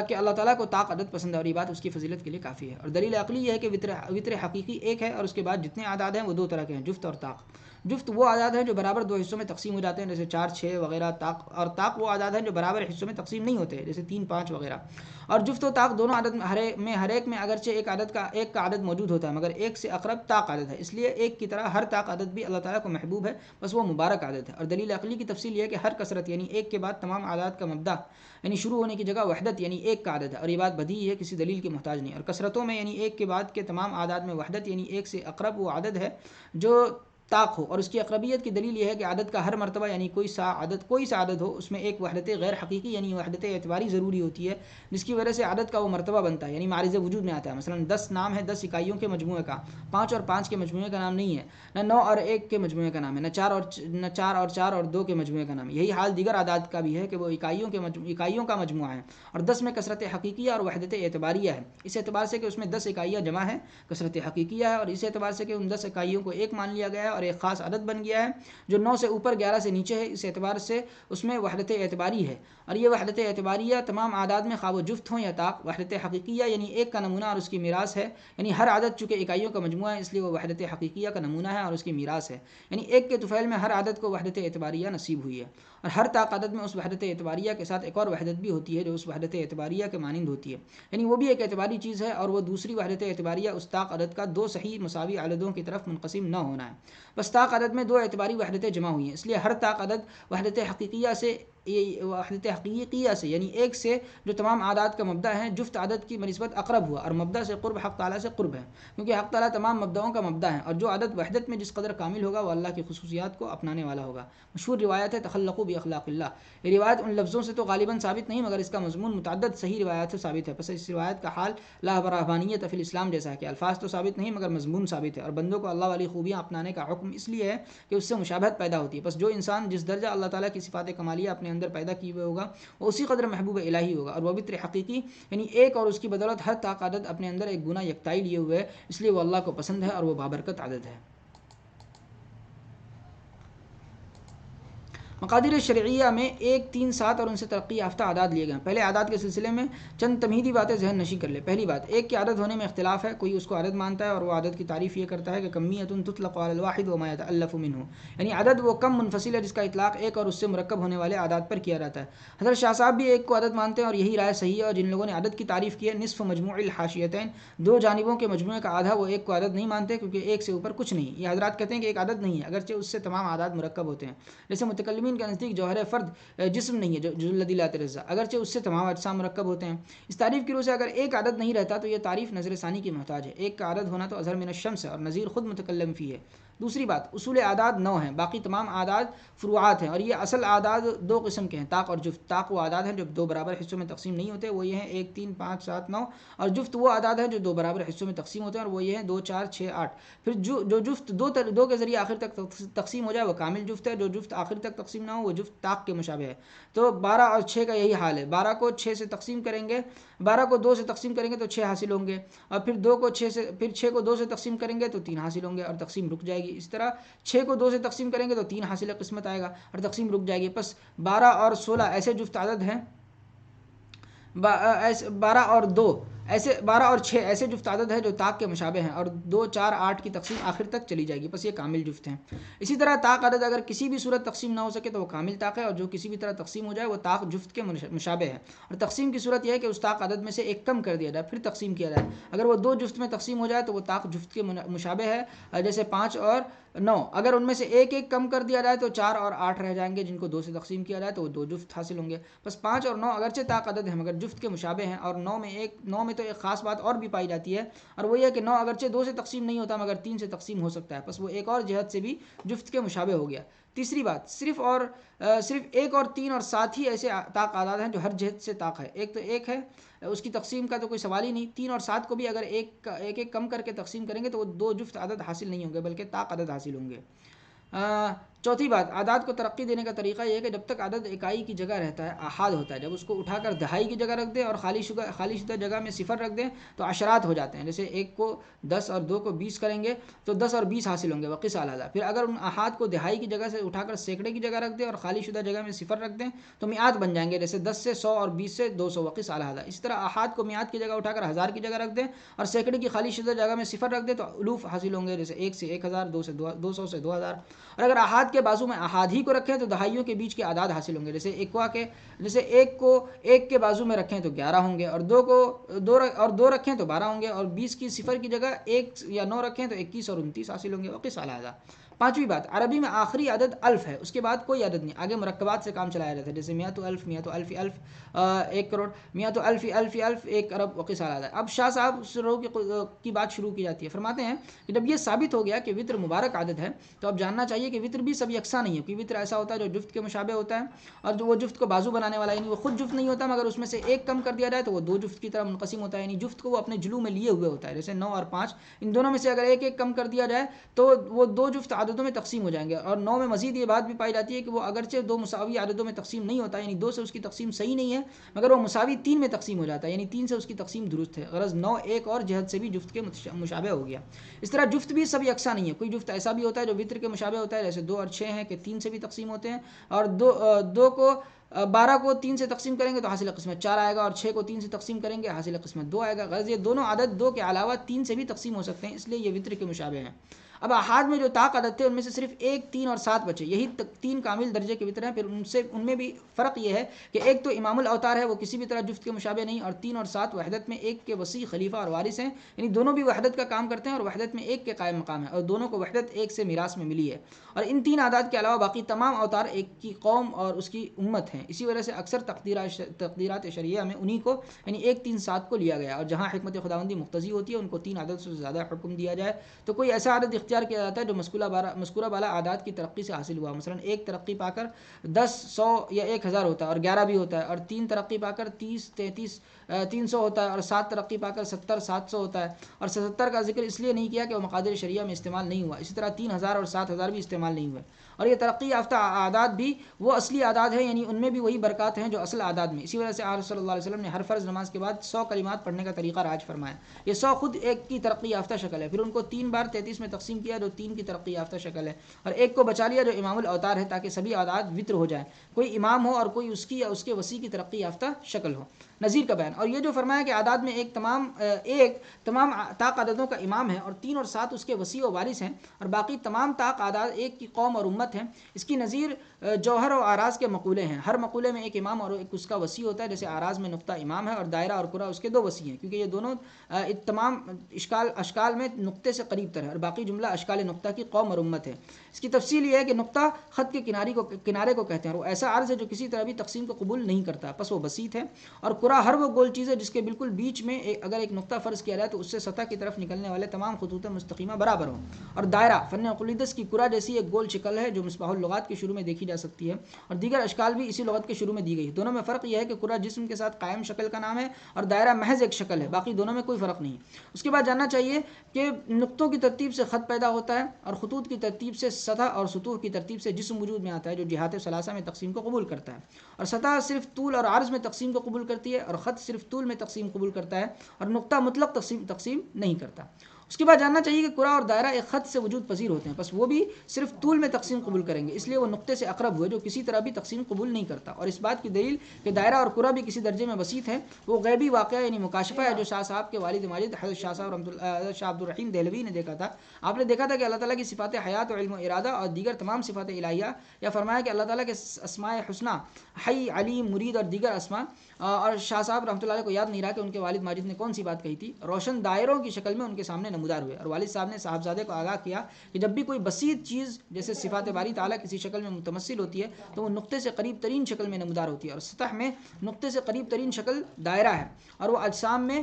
Speaker 1: کہ اللہ تعالیٰ کو طاق عدد پسند ہے، اور یہ بات اس کی فضیلت کے لیے کافی ہے۔ اور دلیل عقلی یہ ہے کہ وطر حقیقی ایک ہے، اور اس کے بعد جتنے اعداد ہیں وہ 2 طرح کے ہیں، جفت اور طاق۔ جفت وہ اعداد ہیں جو برابر 2 حصوں میں تقسیم ہو جاتے ہیں، جیسے 4 6 وغیرہ، اور طاق وہ اعداد ہیں جو برابر حصوں میں تقسیم نہیں ہوتے، جیسے 3 5 وغیرہ۔ اور جفت و طاق دونوں عدد میں ہر ایک میں اگرچہ ایک کا عدد موجود ہوتا ہے، مگر ایک سے اقرب طاق عدد ہے، اس لیے ایک کی طرح ہر طاق عدد بھی اللہ تعالیٰ کو محبوب ہے، بس وہ مبارک عدد ہے۔ اور دلیل عقلی کی تفصیل یہ ہے کہ ہر کثرت یعنی ایک کے بعد تمام اعداد کا مبدا یعنی شروع ہونے کی جگہ وحدت یعنی ایک کا عدد ہے، اور یہ بات بدیہی ہے، کسی دلیل کی محتاج نہیں۔ اور کثرتوں میں یعنی ایک کے بعد کے تمام اعداد میں وحدت یعنی ایک سے اقرب وہ عدد ہے جو طاق ہو، اور اس کی اقربیت کی دلیل یہ ہے کہ عدد کا ہر مرتبہ یعنی کوئی سا عدد ہو اس میں ایک وحدت غیر حقیقی یعنی وحدت اعتباری ضروری ہوتی ہے، جس کی وجہ سے عدد کا وہ مرتبہ بنتا ہے یعنی معرض وجود میں آتا ہے۔ مثلا 10 نام ہے 10 اکائیوں کے مجموعے کا، 5 اور 5 کے مجموعے کا نام نہیں ہے، نہ 9 اور 1 کے مجموعے کا نام ہے، نہ 4 اور 4 اور 2 کے مجموعے کا نام ہے۔ یہی حال دیگر اعداد کا بھی ہے کہ وہ اکائیوں کا مجموعہ ہے، اور 10 میں کثرت حقیقیہ اور وحدت اعتباریہ ہے، اس اعتبار سے کہ اس میں 10 اکائیاں جمع ہیں کثرت حقیقیہ ہے، اور اس اعتبار سے کہ ان 10 اکائیوں کو ایک مان لیا گیا ہے اور ایک خاص عدد بن گیا ہے جو 9 سے اوپر 11 سے نیچے ہے، اس اعتبار سے اس میں وحدت اعتباری ہے۔ اور یہ وحدت اعتباریہ تمام اعداد میں خواہ و جفت ہوں یا طاق، وحدت حقیقیہ یعنی ایک کا نمونہ اور اس کی میراث ہے، یعنی ہر عدد چونکہ اکائیوں کا مجموعہ ہے اس لیے وہ وحدت حقیقیہ کا نمونہ ہے اور اس کی میراث ہے، یعنی ایک کے طفیل میں ہر عدد کو وحدت اعتباریہ نصیب ہوئی ہے، اور ہر طاق عدد میں اس وحدت اعتباریہ کے ساتھ ایک اور وحدت بھی ہوتی ہے جو اس وحدت اعتباریہ کے مانند ہوتی ہے، یعنی وہ بھی ایک اعتباری چیز ہے، اور وہ دوسری وحدت اعتباریہ اس طاق عدد کا دو صحیح مساوی عددوں کی طرف منقسم نہ ہونا ہے۔ بس طاق عدد میں دو اعتباری وحدتیں جمع ہوئی ہیں، اس لیے ہر طاق عدد وحدت حقیقیہ سے یعنی ایک سے جو تمام اعداد کا مبدا ہے جفت عدد کی بنسبت اقرب ہوا، اور مبدا سے قرب حق تعالیٰ سے قرب ہے، کیونکہ حق تعالیٰ تمام مبداؤں کا مبدا ہے، اور جو عدد وحدت میں جس قدر کامل ہوگا وہ اللہ کی خصوصیات کو اپنانے والا ہوگا۔ مشہور روایت ہے تخلقوا باخلاق اللہ، یہ روایت ان لفظوں سے تو غالباً ثابت نہیں مگر اس کا مضمون متعدد صحیح روایات سے ثابت ہے، پس اس روایت کا حال لا برہبانیت فی الاسلام جیسا ہے کہ الفاظ تو ثابت نہیں مگر مضمون ثابت ہے، اور بندوں کو اللہ والی خوبیاں اپنانے کا حکم اس لیے ہے کہ اس سے مشابہت پیدا ہوتی ہے۔ بس جو انسان جس درجہ اللہ تعالیٰ کی صفات کمالیہ اپنے اندر پیدا کیے ہوئے ہوگا وہ اسی قدر محبوب الہی ہوگا، اور وہ وتر حقیقی یعنی ایک، اور اس کی بدولت ہر طاق عدد اپنے اندر ایک گنا یکتائی لیے ہوئے ہے، اس لیے وہ اللہ کو پسند ہے اور وہ بابرکت عدد ہے۔ مقادیر شرعیہ میں 1، 3، 7 اور ان سے ترقی یافتہ اعداد لیے گئے ہیں۔ پہلے اعداد کے سلسلے میں چند تمہیدی باتیں ذہن نشین کر لیں۔ پہلی بات، ایک کے عدد ہونے میں اختلاف ہے، کوئی اس کو عدد مانتا ہے اور وہ عدد کی تعریف یہ کرتا ہے کہ کمیۃ تطلق علی الواحد وما یتألف منہ، یعنی عدد وہ کم منفصل ہے جس کا اطلاق ایک اور اس سے مرکب ہونے والے اعداد پر کیا جاتا ہے۔ حضرت شاہ صاحب بھی ایک کو عدد مانتے ہیں اور یہی رائے صحیح ہے، اور جن لوگوں نے عدد کی تعریف کی ہے نصف مجموع الحاشیتین، دو جانبوں کے مجموعے کا آدھا، وہ ایک کو عدد نہیں مانتے کیونکہ ایک سے اوپر کچھ نہیں۔ یہ حضرات کہتے ہیں کہ ایک عدد نہیں ہے اگرچہ اس سے تمام اعداد مرکب ہوتے ہیں، جیسے متکلمین کے نزدیک جوہر فرد جسم نہیں ہے جو الذی لا یتجزا، اگرچہ اس سے تمام اجسام مرکب ہوتے ہیں۔ اس تعریف کی روح سے اگر ایک عدد نہیں رہتا تو یہ تعریف نظر ثانی کی محتاج ہے، ایک کا عدد ہونا تو اظہر من الشمس ہے، اور نظیر خود متکلم فی ہے۔ دوسری بات، اصول اعداد 9 ہیں، باقی تمام اعداد فروعات ہیں، اور یہ اصل اعداد دو قسم کے ہیں، طاق اور جفت۔ طاق وہ اعداد ہیں جو دو برابر حصوں میں تقسیم نہیں ہوتے، وہ یہ ہیں 1، 3، 5، 7، 9، اور جفت وہ اعداد ہیں جو دو برابر حصوں میں تقسیم ہوتے ہیں، اور وہ یہ ہیں 2، 4، 6، 8۔ پھر جو جفت دو کے ذریعے آخر تک تقسیم ہو جائے وہ کامل جفت ہے، جو جفت آخر تک تقسیم نہ ہو وہ جفت طاق کے مشابہ ہے۔ تو 12 اور 6 کا یہی حال ہے، 12 کو 6 سے تقسیم کریں گے، 12 کو 2 سے تقسیم کریں گے تو 6 حاصل ہوں گے، اور پھر 6 کو 2 سے تقسیم کریں گے تو 3 حاصل ہوں گے اور تقسیم رک جائے گی۔ اس طرح 6 کو 2 سے تقسیم کریں گے تو 3 حاصل قسمت آئے گا اور تقسیم رک جائے گی۔ پس 12 اور 16 ایسے جفت عدد ہیں، 12 اور 6 ایسے جفت عدد ہے جو طاق کے مشابہ ہیں، اور 2، 4، 8 کی تقسیم آخر تک چلی جائے گی، پس یہ کامل جفت ہیں۔ اسی طرح طاق عدد اگر کسی بھی صورت تقسیم نہ ہو سکے تو وہ کامل طاق ہے، اور جو کسی بھی طرح تقسیم ہو جائے وہ طاق جفت کے مشابہ ہے، اور تقسیم کی صورت یہ ہے کہ اس طاق عدد میں سے ایک کم کر دیا جائے پھر تقسیم کیا جائے۔ اگر وہ 2 جفت میں تقسیم ہو جائے تو وہ طاق جفت کے مشابہ ہے، جیسے 5 اور 9۔ اگر ان میں سے ایک کم کر دیا جائے تو 4 اور 8 رہ جائیں گے، جن کو 2 سے تقسیم کیا جائے تو وہ 2 جفت حاصل ہوں گے۔ بس 5 اور 9 اگرچہ طاق عدد ہیں مگر جفت کے مشابہ ہیں، اور 9 میں تو ایک خاص بات اور بھی پائی جاتی ہے، اور وہ یہ کہ 9 اگرچہ 2 سے تقسیم نہیں ہوتا مگر 3 سے تقسیم ہو سکتا ہے، پس وہ ایک اور جہت سے بھی جفت کے مشابہ ہو گیا۔ تیسری بات، صرف 1 اور 3 اور 7 ہی ایسے طاق اعداد ہیں جو ہر جہت سے طاق ہے، ایک تو ایک ہے اس کی تقسیم کا تو کوئی سوال ہی نہیں، 3 اور 7 کو بھی اگر ایک کم کر کے تقسیم کریں گے تو وہ 2 جفت عدد حاصل نہیں ہوں گے بلکہ طاق عدد حاصل ہوں گے۔ چوتھی بات، اعداد کو ترقی دینے کا طریقہ یہ ہے کہ جب تک عدد اکائی کی جگہ رہتا ہے احاد ہوتا ہے، جب اس کو اٹھا کر دہائی کی جگہ رکھ دیں اور خالی شدہ جگہ میں صفر رکھ دیں تو عشرات ہو جاتے ہیں، جیسے 1 کو 10 اور 2 کو 20 کریں گے تو 10 اور 20 حاصل ہوں گے وقس اعلیٰ۔ پھر اگر ان احاد کو دہائی کی جگہ سے اٹھا کر سینکڑے کی جگہ رکھ دیں اور خالی شدہ جگہ میں صفر رکھ دیں تو میعاد بن جائیں گے، جیسے 10 سے 100 اور 20 سے 200 وقس اعلیٰ۔ اس طرح احاد کو میعاد کی جگہ اٹھا کر ہزار کی جگہ رکھ دیں اور سینکڑے کی خالی شدہ جگہ میں صفر رکھ دیں تو الوف حاصل ہوں گے، جیسے 1 سے 1000، 200 سے 2000۔ اور اگر احاد کے بازو میں احاد ہی کو رکھیں تو دہائیوں کے بیچ کے اعداد حاصل ہوں گے، جیسے 1 کو 1 کے بازو میں رکھیں تو 11 ہوں گے، اور 2 کو 2 رکھیں تو 12 ہوں گے، اور 20 کی صفر کی جگہ 1 یا 9 رکھیں تو 21 اور 29 حاصل ہوں گے وقس اعلیٰ۔ پانچویں بات، عربی میں آخری عدد الف ہے، اس کے بعد کوئی عدد نہیں، آگے مرکبات سے کام چلایا جاتا ہے، جیسے میات الف، میات الف الف 1 کروڑ، میات الف الف الف 1 ارب وقیس اعلیٰ۔ اب شاہ صاحب کی بات شروع کی جاتی ہے، فرماتے ہیں کہ جب یہ ثابت ہو گیا کہ وطر مبارک عدد ہے تو اب جاننا چاہیے کہ وطر بھی سب یکساں نہیں ہے، کہ وطر ایسا ہوتا ہے جو جفت کے مشابہ ہوتا ہے، اور جو وہ جفت کو بازو بنانے والا، یعنی وہ خود جفت نہیں ہوتا مگر اس میں سے ایک کم کر دیا جائے تو وہ 2 جفت کی طرح منقسم ہوتا ہے، یعنی جفت کو وہ اپنے جلو میں لیے ہوئے ہوتا ہے، جیسے 9 اور 5 ان دونوں میں سے اگر ایک ایک کم کر دیا جائے تو وہ 2 جفت عددوں میں تقسیم ہو جائیں گے۔ اور 9 میں مزید یہ بات بھی پائی جاتی ہے کہ وہ اگرچہ 2 مساوی عددوں میں تقسیم نہیں ہوتا، یعنی 2 سے اس کی تقسیم صحیح نہیں ہے، مگر وہ مساوی 3 میں تقسیم ہو جاتا ہے، یعنی 3 سے اس کی تقسیم درست ہے، غرض 9 ایک اور جہت سے بھی جفت کے مشابہ ہو گیا۔ اس طرح جفت بھی سب یکساں نہیں ہے، کوئی جفت ایسا بھی ہوتا ہے جو وطر کے مشابہ ہوتا ہے، جیسے 2 اور 6 ہیں کہ 3 سے بھی تقسیم ہوتے ہیں، اور 12 کو 3 سے تقسیم کریں گے تو حاصل قسمت 4 آئے گا، اور 6 کو 3 سے تقسیم کریں گے حاصل قسمت 2 آئے گا، غرض یہ دونوں عدد 2 کے علاوہ 3 سے بھی تقسیم ہو سکتے ہیں، اس لیے یہ وطر کے مشابہ ہیں۔ اب احاد میں جو طاق عدد تھے ان میں سے صرف 1، 3 اور 7 بچے، یہی 3 کامل درجے کے وطر ہیں۔ پھر ان میں بھی فرق یہ ہے کہ ایک تو امام الاوتار ہے، وہ کسی بھی طرح جفت کے مشابہ نہیں، اور 3 اور 7 وحدت میں ایک کے وسیع خلیفہ اور وارث ہیں، یعنی دونوں بھی وحدت کا کام کرتے ہیں اور وحدت میں ایک کے قائم مقام ہے، اور دونوں کو وحدت ایک سے میراث میں ملی ہے۔ اور ان 3 اعداد کے علاوہ باقی تمام اوتار ایک کی قوم اور اس کی امت ہیں، اسی وجہ سے اکثر تقدیرات شرعیہ میں انہی کو یعنی 1، 3، 7 کو لیا گیا، اور جہاں حکمت خداوندی مقتضی ہوتی ہے ان کو 3 عدد سے زیادہ حکم دیا جائے تو کوئی ایسا عدد اختیار کیا جاتا ہے جو مذکورہ بالا اعداد کی ترقی سے حاصل ہوا، مثلا 1 ترقی پا کر 10، 100 یا 1000 ہوتا ہے، اور 11 بھی ہوتا ہے، اور 3 ترقی پا کر 30، 33، 300 ہوتا ہے، اور 7 ترقی پا کر 70، 700 ہوتا ہے، اور 77 کا ذکر اس لیے نہیں کیا کہ وہ مقادیر شریعہ میں استعمال نہیں ہوا، اسی طرح 3000 اور 7000 بھی استعمال نہیں ہوئے۔ اور یہ ترقی یافتہ اعداد بھی وہ اصلی اعداد ہیں، یعنی ان میں بھی وہی برکات ہیں جو اصل اعداد میں، اسی وجہ سے آپ صلی اللہ علیہ وسلم نے ہر فرض نماز کے بعد 100 کلمات پڑھنے کا طریقہ راج فرمایا۔ یہ 100 خود ایک کی ترقی یافتہ شکل ہے، پھر ان کو 3 بار 33 میں تقسیم کیا جو 3 کی ترقی یافتہ شکل ہے، اور ایک کو بچا لیا جو امام الاوتار ہے تاکہ سبھی اعداد وطر ہو جائیں، کوئی امام ہو اور کوئی اس کی یا اس کے وسیع کی ترقی یافتہ شکل ہو۔ نظیر کا بیان، اور یہ جو فرمایا کہ اعداد میں ایک تمام طاق عددوں کا امام ہے، اور 3 اور 7 اس کے وسیع و وارث ہیں، اور باقی تمام طاق اعداد ایک کی قوم اور امت ہیں، اس کی نظیر جوہر و اعراض کے مقولے ہیں، ہر مقولے میں ایک امام اور ایک اس کا وسیع ہوتا ہے، جیسے اعراض میں نقطہ امام ہے اور دائرہ اور کرہ اس کے 2 وسیع ہیں، کیونکہ یہ دونوں تمام اشکال میں نقطے سے قریب تر ہے، اور باقی جملہ اشکال نقطہ کی قوم اور امت ہے۔ اس کی تفصیل یہ ہے کہ نقطہ خط کے کنارے کو کہتے ہیں، اور وہ ایسا عرض ہے جو کسی طرح بھی تقسیم کو قبول نہیں کرتا، پس وہ بسیط ہے، اور کرہ ہر وہ گول چیز ہے جس کے بالکل بیچ میں اگر ایک نقطہ فرض کیا جائے تو اس سے سطح کی طرف نکلنے والے تمام خطوط مستقیمہ برابر ہوں۔ اور دائرہ فن اقلیدس کی کرہ جیسی ایک گول شکل ہے جو مصباح اللغات کے شروع میں دیکھی جا سکتی ہے، اور دیگر اشکال بھی اسی لغت کے شروع میں دی گئی ہے۔ دونوں میں فرق یہ ہے کہ کرہ جسم کے ساتھ قائم شکل کا نام ہے اور دائرہ محض ایک شکل ہے، باقی دونوں میں کوئی فرق نہیں۔ اس کے بعد جاننا چاہیے کہ نقطوں کی ترتیب سے خط پیدا ہوتا ہے، اور خطوط کی ترتیب سے سطح، اور سطوح کی ترتیب سے جسم وجود میں آتا ہے جو جہات ثلاثہ میں تقسیم کو قبول کرتا ہے، اور سطح صرف طول اور عرض میں تقسیم کو قبول کرتی ہے، اور خط صرف طول میں تقسیم قبول کرتا ہے، اور نقطہ مطلق تقسیم نہیں کرتا۔ اس کے بعد جاننا چاہیے کہ کرہ اور دائرہ ایک خط سے وجود پذیر ہوتے ہیں، بس وہ بھی صرف طول میں تقسیم قبول کریں گے، اس لیے وہ نقطے سے اقرب ہوئے جو کسی طرح بھی تقسیم قبول نہیں کرتا۔ اور اس بات کی دلیل کہ دائرہ اور کرہ بھی کسی درجے میں بسیط ہے وہ غیبی واقعہ یعنی مکاشفہ ہے جو شاہ صاحب کے والد ماجد حضرت شاہ صاحب شاہ عبد الرحیم دہلوی نے دیکھا تھا۔ آپ نے دیکھا تھا کہ اللہ تعالیٰ کی صفات حیات و علم و ارادہ اور دیگر تمام صفات الہیہ، یا فرمایا کہ اللہ تعالیٰ کے اسماء حسنہ حی، علیم، مرید اور دیگر اسماء، اور شاہ صاحب رحمۃ اللہ علیہ کو یاد نہیں رہا کہ ان کے والد ماجد نے کون سی بات کہی تھی، روشن دائروں کی شکل میں ان کے سامنے نمودار ہوئے، اور والد صاحب نے صاحبزادے کو آگاہ کیا کہ جب بھی کوئی بسیط چیز جیسے صفات باری تعالیٰ کسی شکل میں متمثل ہوتی ہے تو وہ نقطے سے قریب ترین شکل میں نمودار ہوتی ہے، اور سطح میں نقطے سے قریب ترین شکل دائرہ ہے، اور وہ اجسام میں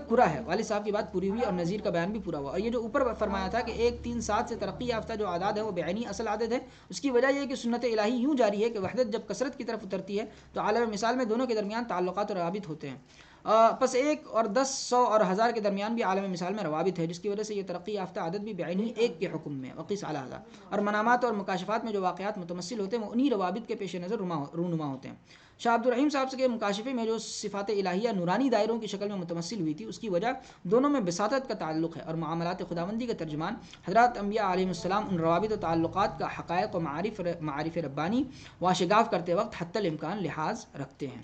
Speaker 1: کرہ ہے۔ والد صاحب کی بات پوری ہوئی اور نظیر کا بیان بھی پورا ہوا۔ اور یہ جو اوپر فرمایا تھا کہ 1، 3، 7 سے ترقی یافتہ جو اعداد ہے وہ بعینی اصل عدد ہے، اس کی وجہ یہ ہے کہ سنت الہی یوں جاری ہے کہ وحدت جب کثرت کی طرف اترتی ہے تو عالم مثال میں دونوں کے درمیان تعلقات اور روابط ہوتے ہیں، پس 1 اور 10، 100 اور 1000 کے درمیان بھی عالم مثال میں روابط ہے، جس کی وجہ سے یہ ترقی یافتہ عدد بھی بعینی ایک کے حکم میں وقیس اعلیٰ ہے، اور منامات اور مکاشفات میں جو واقعات متمثل ہوتے ہیں وہ انہی روابط کے پیش نظر رونما ہوتے ہیں۔ شاہ عبد الرحیم صاحب کے مکاشفے میں جو صفات الہیہ نورانی دائروں کی شکل میں متمثل ہوئی تھی اس کی وجہ دونوں میں بساطت کا تعلق ہے، اور معاملات خداوندی کا ترجمان حضرات انبیاء علیہ السلام ان روابط و تعلقات کا حقائق و معارف ربانی واشگاف کرتے وقت حتی الامکان لحاظ رکھتے ہیں۔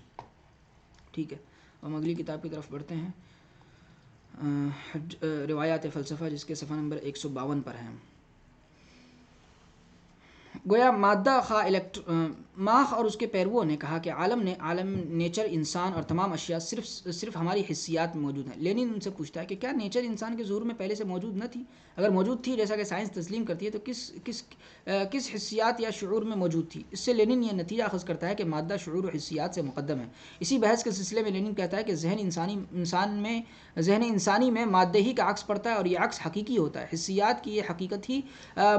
Speaker 1: ٹھیک ہے، ہم اگلی کتاب کی طرف بڑھتے ہیں، روایات فلسفہ، جس کے صفحہ نمبر 152 پر ہیں۔ گویا مادہ ماخ اور اس کے پیرووں نے کہا کہ عالم نیچر انسان اور تمام اشیاء صرف ہماری حسیات میں موجود ہیں۔ لینن ان سے پوچھتا ہے کہ کیا نیچر انسان کے ظہور میں پہلے سے موجود نہ تھی؟ اگر موجود تھی جیسا کہ سائنس تسلیم کرتی ہے تو کس حسیات یا شعور میں موجود تھی؟ اس سے لینن یہ نتیجہ اخذ کرتا ہے کہ مادہ شعور و حسیات سے مقدم ہے۔ اسی بحث کے سلسلے میں لینن کہتا ہے کہ ذہن انسانی میں مادے ہی کا عکس پڑتا ہے اور یہ عکس حقیقی ہوتا ہے۔ حسیات کی یہ حقیقت ہی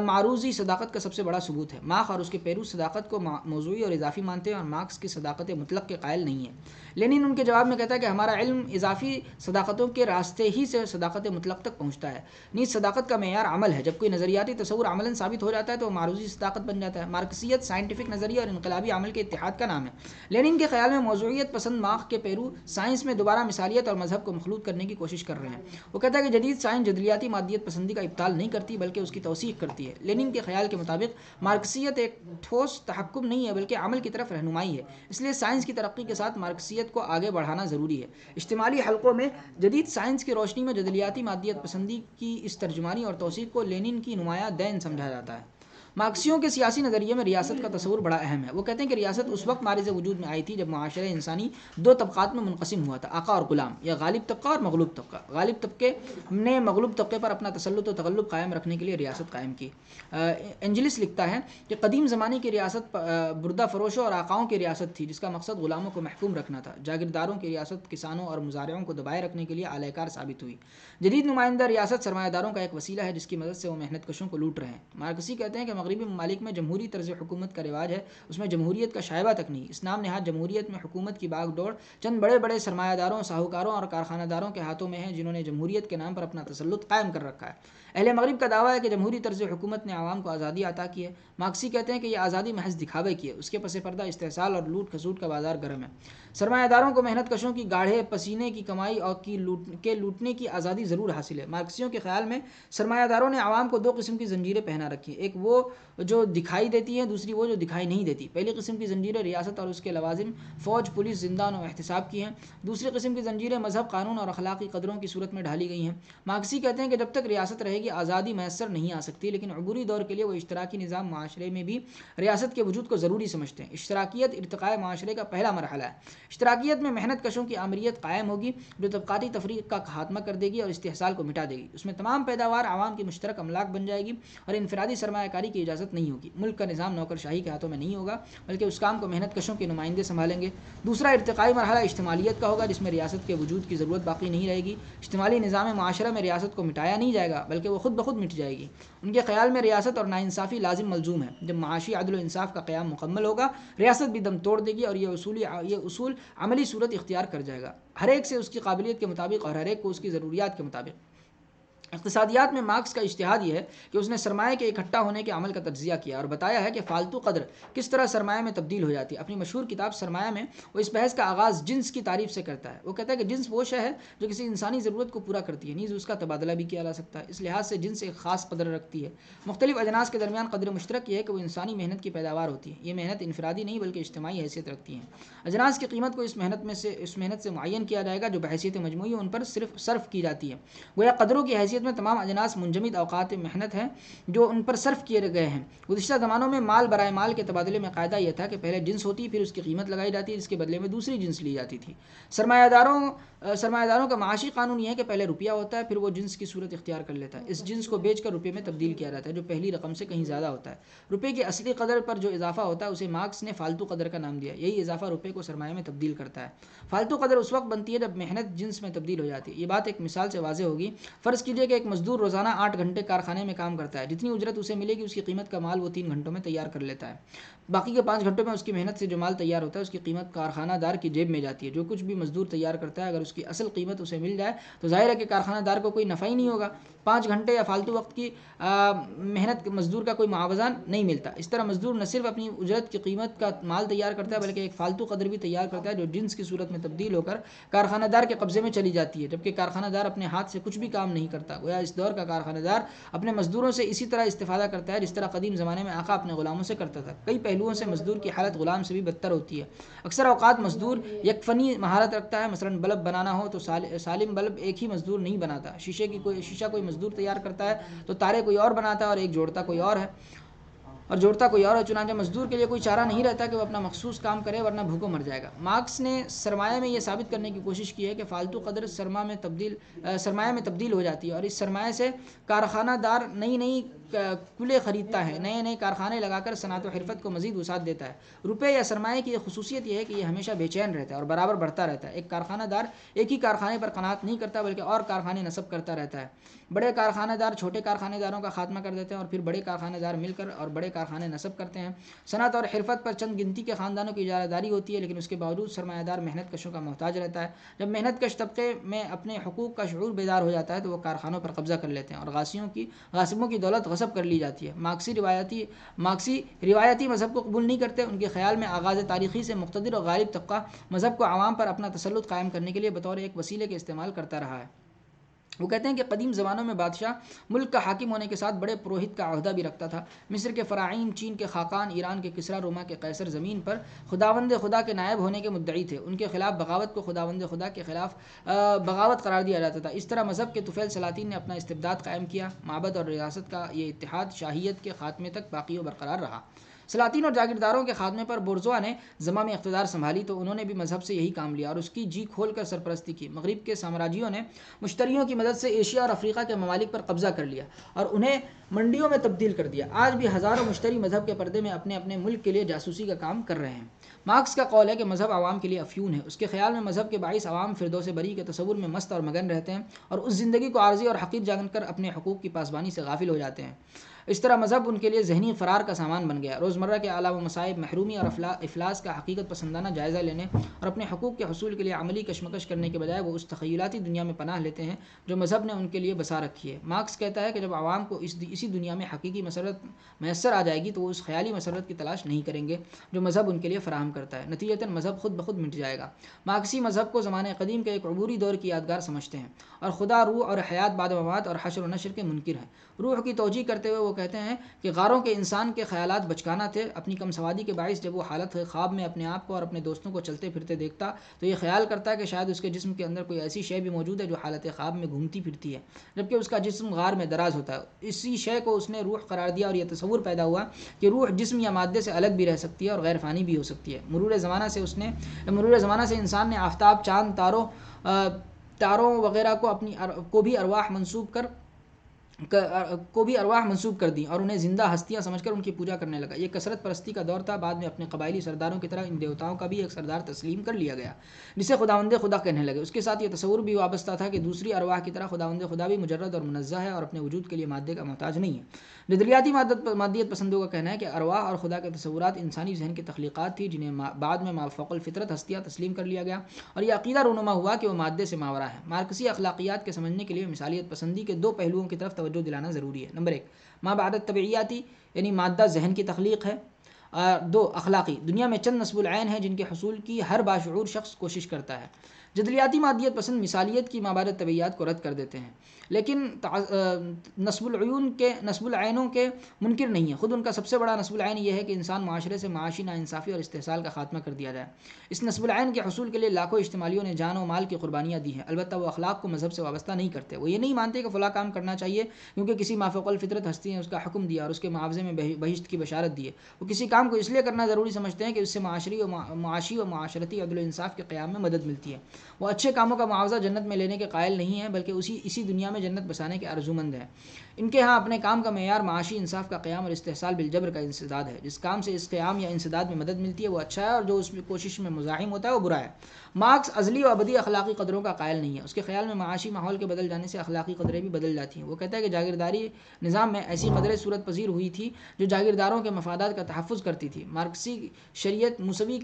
Speaker 1: معروضی صداقت کا سب سے بڑا ثبوت ہے۔ ماخ اور اس کے پیرو صداقت کو موضوعی اور اضافی مانتے ہیں اور مارکس کی صداقت مطلق کے قائل نہیں ہے۔ لینن ان کے جواب میں کہتا ہے کہ ہمارا علم اضافی صداقتوں کے راستے ہی سے صداقت مطلق تک پہنچتا ہے۔ نیز صداقت کا معیار عمل ہے۔ جب کوئی نظریاتی تصور عملاً ثابت ہو جاتا ہے تو وہ معروضی صداقت بن جاتا ہے۔ مارکسیت سائنٹیفک نظریہ اور انقلابی عمل کے اتحاد کا نام ہے۔ لینن کے خیال میں موضوعیت پسند ماخ کے پیرو سائنس میں دوبارہ مثالیت اور مذہب کو مخلوط کرنے کی کوشش کر رہے ہیں۔ وہ کہتا ہے کہ جدید سائنس جدلیاتی مادیت پسندی کا ابطال نہیں کرتی بلکہ اس کی توثیق کرتی ہے۔ لینن کے خیال کے مطابق مارکسیت ایک ٹھوس تحکم نہیں ہے بلکہ عمل کی طرف رہنمائی ہے۔ اس لیے سائنس کی ترقی کے ساتھ مارکسیت کو آگے بڑھانا ضروری ہے۔ اجتماعی حلقوں میں جدید سائنس کی روشنی میں جدلیاتی مادیت پسندی کی اس ترجمانی اور توثیق کو لینن کی نمایاں دین سمجھا جاتا ہے۔ مارکسیوں کے سیاسی نظریے میں ریاست کا تصور بڑا اہم ہے۔ وہ کہتے ہیں کہ ریاست اس وقت مارز وجود میں آئی تھی جب معاشرہ انسانی دو طبقات میں منقسم ہوا تھا، آقا اور غلام، یا غالب طبقہ اور مغلوب طبقہ۔ غالب طبقے نے مغلوب طبقے پر اپنا تسلط و تغلب قائم رکھنے کے لیے ریاست قائم کی۔ انجلس لکھتا ہے کہ قدیم زمانے کی ریاست بردہ فروشوں اور آقاؤں کی ریاست تھی جس کا مقصد غلاموں کو محکوم رکھنا تھا۔ جاگیرداروں کی ریاست کسانوں اور مزارعوں کو دبائے رکھنے کے لیے اعلی کار ثابت ہوئی۔ جدید نمائندہ ریاست سرمایہ داروں کا ایک وسیلہ ہے جس کی مدد سے وہ محنت کشوں کو لوٹ رہے ہیں۔ مارکسی کہتے ہیں کہ مغربی ممالک میں جمہوری طرز حکومت کا رواج ہے، اس میں جمہوریت کا شائبہ تک نہیں۔ اسلام نہاد جمہوریت میں حکومت کی باغ ڈور چند بڑے بڑے سرمایہ داروں، ساہوکاروں اور کارخانہ داروں کے ہاتھوں میں ہے جنہوں نے جمہوریت کے نام پر اپنا تسلط قائم کر رکھا ہے۔ اہل مغرب کا دعویٰ ہے کہ جمہوری طرز حکومت نے عوام کو آزادی عطا کی ہے۔ مارکسی کہتے ہیں کہ یہ آزادی محض دکھاوے کی ہے، اس کے پس پردہ استحصال اور لوٹ کھسوٹ کا بازار گرم ہے۔ سرمایہ داروں کو محنت کشوں کی گاڑھے پسینے کی کمائی اور لوٹنے کی آزادی ضرور حاصل ہے۔ مارکسیوں کے خیال میں سرمایہ داروں نے عوام کو دو قسم کی زنجیریں پہنا رکھی ہیں، ایک وہ جو دکھائی دیتی ہیں، دوسری وہ جو دکھائی نہیں دیتی۔ پہلی قسم کی زنجیریں ریاست اور اس کے لوازم، فوج، پولیس، زندان و احتساب کی ہیں۔ دوسری قسم کی زنجیریں مذہب، قانون اور اخلاقی قدروں کی صورت میں ڈھالی گئی ہیں۔ مارکسی کہتے ہیں کہ جب تک ریاست رہے گی آزادی میسر نہیں آ سکتی، لیکن عبوری دور کے لیے وہ اشتراکی نظام معاشرے میں بھی ریاست کے وجود کو ضروری سمجھتے ہیں۔ اشتراکیت ارتقاء معاشرے کا پہلا مرحلہ ہے۔ اشتراکیت میں محنت کشوں کی آمریت قائم ہوگی جو طبقاتی تفریق کا خاتمہ کر دے گی اور استحصال کو مٹا دے گی۔ اس میں تمام پیداوار عوام کی مشترک املاک بن جائے گی اور انفرادی سرمایہ کاری کی اجازت نہیں ہوگی۔ ملک کا نظام نوکر شاہی کے ہاتھوں میں نہیں ہوگا بلکہ اس کام کو محنت کشوں کے نمائندے سنبھالیں گے۔ دوسرا ارتقائی مرحلہ اجتماعیت کا ہوگا جس میں ریاست کے وجود کی ضرورت باقی نہیں رہے گی۔ اجتماعی نظام معاشرہ میں ریاست کو مٹایا نہیں جائے گا بلکہ وہ خود بخود مٹ جائے گی۔ ان کے خیال میں ریاست اور ناانصافی لازم ملزوم ہے۔ جب معاشی عدل و انصاف کا قیام مکمل ہوگا ریاست بھی دم توڑ دے گی اور یہ اصول عملی صورت اختیار کر جائے گا، ہر ایک سے اس کی قابلیت کے مطابق اور ہر ایک کو اس کی ضروریات کے مطابق۔ اقتصادیات میں مارکس کا اجتہاد یہ ہے کہ اس نے سرمایہ کے اکٹھا ہونے کے عمل کا تجزیہ کیا اور بتایا ہے کہ فالتو قدر کس طرح سرمایہ میں تبدیل ہو جاتی ہے۔ اپنی مشہور کتاب سرمایہ میں وہ اس بحث کا آغاز جنس کی تعریف سے کرتا ہے۔ وہ کہتا ہے کہ جنس وہ شے ہے جو کسی انسانی ضرورت کو پورا کرتی ہے، نیز اس کا تبادلہ بھی کیا جا سکتا ہے۔ اس لحاظ سے جنس ایک خاص قدر رکھتی ہے۔ مختلف اجناس کے درمیان قدر مشترک یہ ہے کہ وہ انسانی محنت کی پیداوار ہوتی ہے۔ یہ محنت انفرادی نہیں بلکہ اجتماعی حیثیت رکھتی ہے۔ اجناس کی قیمت کو اس محنت سے معین کیا جائے گا جو بحیثیت مجموعی ان پر صرف صرف کی جاتی ہے۔ گویا قدروں کی حیثیت میں تمام اجناس منجمد اوقات محنت ہیں جو ان پر صرف کیے گئے ہیں۔ گزشتہ زمانوں میں مال برائے مال کے تبادلے میں قاعدہ یہ تھا کہ پہلے جنس ہوتی پھر اس کی قیمت لگائی جاتی جس کے بدلے میں دوسری جنس لی جاتی تھی۔ سرمایہ داروں کا معاشی قانون یہ ہے کہ پہلے روپیہ ہوتا ہے پھر وہ جنس کی صورت اختیار کر لیتا ہے۔ اس جنس کو بیچ کر روپے میں تبدیل کیا جاتا ہے جو پہلی رقم سے کہیں زیادہ ہوتا ہے۔ روپے کی اصلی قدر پر جو اضافہ ہوتا ہے اسے مارکس نے فالتو قدر کا نام دیا۔ یہی اضافہ روپے کو سرمایہ میں تبدیل کرتا ہے۔ فالتو قدر اس وقت بنتی ہے جب محنت جنس میں تبدیل ہو جاتی ہے۔ یہ بات ایک مثال سے واضح ہوگی۔ فرض کیجئے کہ ایک مزدور روزانہ 8 گھنٹے کارخانے میں کام کرتا ہے۔ جتنی اجرت اسے ملے گی اس کی قیمت کا مال وہ 3 گھنٹوں میں تیار کر لیتا ہے۔ باقی کے 5 گھنٹوں میں اس کی محنت سے جو مال تیار ہوتا ہے اس کی قیمت کارخانہ دار کی جیب میں جاتی ہے۔ جو کچھ بھی مزدور تیار کرتا ہے اگر اس کی اصل قیمت اسے مل جائے تو ظاہر ہے کہ کارخانہ دار کو کوئی نفع ہی نہیں ہوگا۔ 5 گھنٹے یا فالتو وقت کی محنت مزدور کا کوئی معاوضہ نہیں ملتا۔ اس طرح مزدور نہ صرف اپنی اجرت کی قیمت کا مال تیار کرتا ہے بلکہ ایک فالتو قدر بھی تیار کرتا ہے جو جنس کی صورت میں تبدیل ہو کر کارخانہ دار کے قبضے میں چلی جاتی ہے، جبکہ کارخانہ دار اپنے ہاتھ سے کچھ بھی کام نہیں کرتا۔ گویا اس دور کا کارخانہ دار اپنے مزدوروں سے اسی طرح استفادہ کرتا ہے جس طرح قدیم زمانے میں آقا اپنے غلاموں سے کرتا تھا۔ کئی پہلوؤں سے مزدور کی حالت غلام سے بھی بدتر ہوتی ہے۔ اکثر اوقات مزدور یک فنی مہارت رکھتا ہے، مثلا بلب بنانا ہو تو سالم بلب ایک ہی مزدور نہیں بناتا۔ شیشہ کوئی مزدور تیار کرتا ہے تو تارے کوئی اور بناتا ہے اور ایک جوڑتا کوئی اور ہے۔ اور جوڑتا کوئی اور ہے، چنانچہ مزدور کے لیے کوئی چارہ نہیں رہتا کہ وہ اپنا مخصوص کام کرے ورنہ بھوکوں مر جائے گا۔ مارکس نے سرمایہ میں یہ ثابت کرنے کی کوشش کی ہے کہ فالتو قدر سرمایہ میں تبدیل ہو جاتی ہے، اور اس سرمایہ سے کارخانہ دار نئی کلیں خریدتا ہے، نئے کارخانے لگا کر صنعت و حرفت کو مزید وسعت دیتا ہے۔ روپے یا سرمایہ کی ایک خصوصیت یہ ہے کہ یہ ہمیشہ بے چین رہتا ہے اور برابر بڑھتا رہتا ہے۔ ایک کارخانہ دار ایک ہی کارخانے پر قناعت نہیں کرتا بلکہ اور کارخانے نصب کرتا رہتا ہے۔ بڑے کارخانہ دار چھوٹے کارخانہ داروں کا خاتمہ کر دیتے ہیں اور پھر بڑے کارخانہ دار مل کر اور بڑے کارخانے نصب کرتے ہیں۔ صنعت اور حرفت پر چند گنتی کے خاندانوں کی اجارہ داری ہوتی ہے، لیکن اس کے باوجود سرمایہ دار محنت کشوں کا محتاج رہتا ہے۔ جب محنت کش طبقے میں اپنے حقوق کا شعور بیدار ہو جاتا ہے تو وہ کارخانوں پر قبضہ کر لیتے ہیں اور غاصبوں کی دولت غصب کر لی جاتی ہے۔ مارکسی روایتی مذہب کو قبول نہیں کرتے۔ ان کے خیال میں آغاز تاریخی سے مقتدر اور غالب طبقہ مذہب کو عوام پر اپنا تسلط قائم کرنے کے لیے بطور ایک وسیلے کے استعمال کرتا رہا ہے۔ وہ کہتے ہیں کہ قدیم زمانوں میں بادشاہ ملک کا حاکم ہونے کے ساتھ بڑے پروہت کا عہدہ بھی رکھتا تھا۔ مصر کے فراعین، چین کے خاقان، ایران کے کسریٰ، روما کے قیصر زمین پر خداوند خدا کے نائب ہونے کے مدعی تھے۔ ان کے خلاف بغاوت کو خداوند خدا کے خلاف بغاوت قرار دیا جاتا تھا۔ اس طرح مذہب کے طفیل سلاطین نے اپنا استبداد قائم کیا۔ معبد اور ریاست کا یہ اتحاد شاہیت کے خاتمے تک باقی و برقرار رہا۔ سلاطین اور جاگیرداروں کے خاتمے پر بورژوا نے زمام اقتدار سنبھالی تو انہوں نے بھی مذہب سے یہی کام لیا اور اس کی جی کھول کر سرپرستی کی۔ مغرب کے سامراجیوں نے مشتریوں کی مدد سے ایشیا اور افریقہ کے ممالک پر قبضہ کر لیا اور انہیں منڈیوں میں تبدیل کر دیا۔ آج بھی ہزاروں مشتری مذہب کے پردے میں اپنے اپنے ملک کے لیے جاسوسی کا کام کر رہے ہیں۔ مارکس کا قول ہے کہ مذہب عوام کے لیے افیون ہے۔ اس کے خیال میں مذہب کے باعث عوام فردوس بری کے تصور میں مست اور مگن رہتے ہیں اور اس زندگی کو عارضی اور حقیر جان کر اپنے حقوق کی پاسبانی سے غافل ہو جاتے ہیں۔ اس طرح مذہب ان کے لیے ذہنی فرار کا سامان بن گیا۔ روزمرہ کے آلام و مصائب، محرومی اور افلاس کا حقیقت پسندانہ جائزہ لینے اور اپنے حقوق کے حصول کے لیے عملی کشمکش کرنے کے بجائے وہ اس تخیلاتی دنیا میں پناہ لیتے ہیں جو مذہب نے ان کے لیے بسا رکھی ہے۔ مارکس کہتا ہے کہ جب عوام کو اسی دنیا میں حقیقی مسرت میسر آ جائے گی تو وہ اس خیالی مسرت کی تلاش نہیں کریں گے جو مذہب ان کے لیے فراہم کرتا ہے۔ نتیجتاً مذہب خود بخود مٹ جائے گا۔ مارکسی مذہب کو زمانہ قدیم کے ایک عبوری دور کی یادگار سمجھتے ہیں اور خدا، روح اور حیات بعد ممات اور حشر و نشر کے منکر ہیں۔ روح کی توجیہ کرتے ہوئے وہ کہتے ہیں کہ غاروں کے انسان کے خیالات بچکانہ تھے۔ اپنی کم سوادی کے باعث جب وہ حالت خواب میں اپنے آپ کو اور اپنے دوستوں کو چلتے پھرتے دیکھتا تو یہ خیال کرتا کہ شاید اس کے جسم کے اندر کوئی ایسی شے بھی موجود ہے جو حالت خواب میں گھومتی پھرتی ہے، جبکہ اس کا جسم غار میں دراز ہوتا ہے۔ اسی شے کو اس نے روح قرار دیا اور یہ تصور پیدا ہوا کہ روح جسم یا مادے سے الگ بھی رہ سکتی ہے اور غیر فانی بھی ہو سکتی ہے۔ مرور زمانہ سے انسان نے آفتاب، چاند، تاروں وغیرہ کو بھی ارواح منسوب کر دی اور انہیں زندہ ہستیاں سمجھ کر ان کی پوجا کرنے لگا۔ یہ کثرت پرستی کا دور تھا۔ بعد میں اپنے قبائلی سرداروں کی طرح ان دیوتاؤں کا بھی ایک سردار تسلیم کر لیا گیا جسے خداوند خدا کہنے لگے۔ اس کے ساتھ یہ تصور بھی وابستہ تھا کہ دوسری ارواح کی طرح خداوند خدا بھی مجرد اور منزہ ہے اور اپنے وجود کے لیے مادے کا محتاج نہیں ہے۔ جدلیاتی مادیت پسندوں کا کہنا ہے کہ ارواح اور خدا کے تصورات انسانی ذہن کی تخلیقات تھی جنہیں بعد میں مافوق الفطرت ہستیاں تسلیم کر لیا گیا اور یہ عقیدہ رونما ہوا کہ وہ مادے سے ماورا ہے۔ مارکسی اخلاقیات کے سمجھنے کے لیے مثالیت پسندی کے دو پہلوؤں کی طرف توجہ دلانا ضروری ہے۔ نمبر 1 ما بعد الطبیعیاتی یعنی مادہ ذہن کی تخلیق ہے۔ 2 اخلاقی، دنیا میں چند نصب العین ہیں جن کے حصول کی ہر باشعور شخص کوشش کرتا ہے۔ جدلیاتی مادیت پسند مثالیت کی مابعد الطبیعیات کو رد کر دیتے ہیں لیکن نصب العینوں کے منکر نہیں ہیں۔ خود ان کا سب سے بڑا نصب العین یہ ہے کہ انسان معاشرے سے معاشی ناانصافی اور استحصال کا خاتمہ کر دیا جائے۔ اس نصب العین کے حصول کے لیے لاکھوں اجتماعیوں نے جان و مال کی قربانیاں دی ہیں، البتہ وہ اخلاق کو مذہب سے وابستہ نہیں کرتے۔ وہ یہ نہیں مانتے کہ فلاں کام کرنا چاہیے کیونکہ کسی مافوق الفطرت ہستی نے اس کا حکم دیا اور اس کے معاوضے میں بہشت کی بشارت دی ہے۔ وہ کسی کام کو اس لیے کرنا ضروری سمجھتے ہیں کہ اس سے معاشی و معاشرتی عدل و انصاف کے قیام میں مدد ملتی ہے۔ وہ اچھے کاموں کا معاوضہ جنت میں لینے کے قائل نہیں ہیں بلکہ اسی دنیا میں جنت بسانے کے آرزومند ہیں۔ ان کے ہاں اپنے کام کا معیار معاشی انصاف کا قیام اور استحصال بالجبر کا انسداد ہے۔ جس کام سے اس قیام یا انسداد میں مدد ملتی ہے وہ اچھا ہے اور جو اس کوشش میں مزاحم ہوتا ہے وہ برا ہے۔ مارکس ازلی و ابدی اخلاقی قدروں کا قائل نہیں ہے۔ اس کے خیال میں معاشی ماحول کے بدل جانے سے اخلاقی قدریں بھی بدل جاتی ہیں۔ وہ کہتا ہے کہ جاگیرداری نظام میں ایسی قدریں صورت پذیر ہوئی تھی جو جاگیرداروں کے مفادات کا تحفظ کرتی تھی۔ مارکسی شریعت موسوی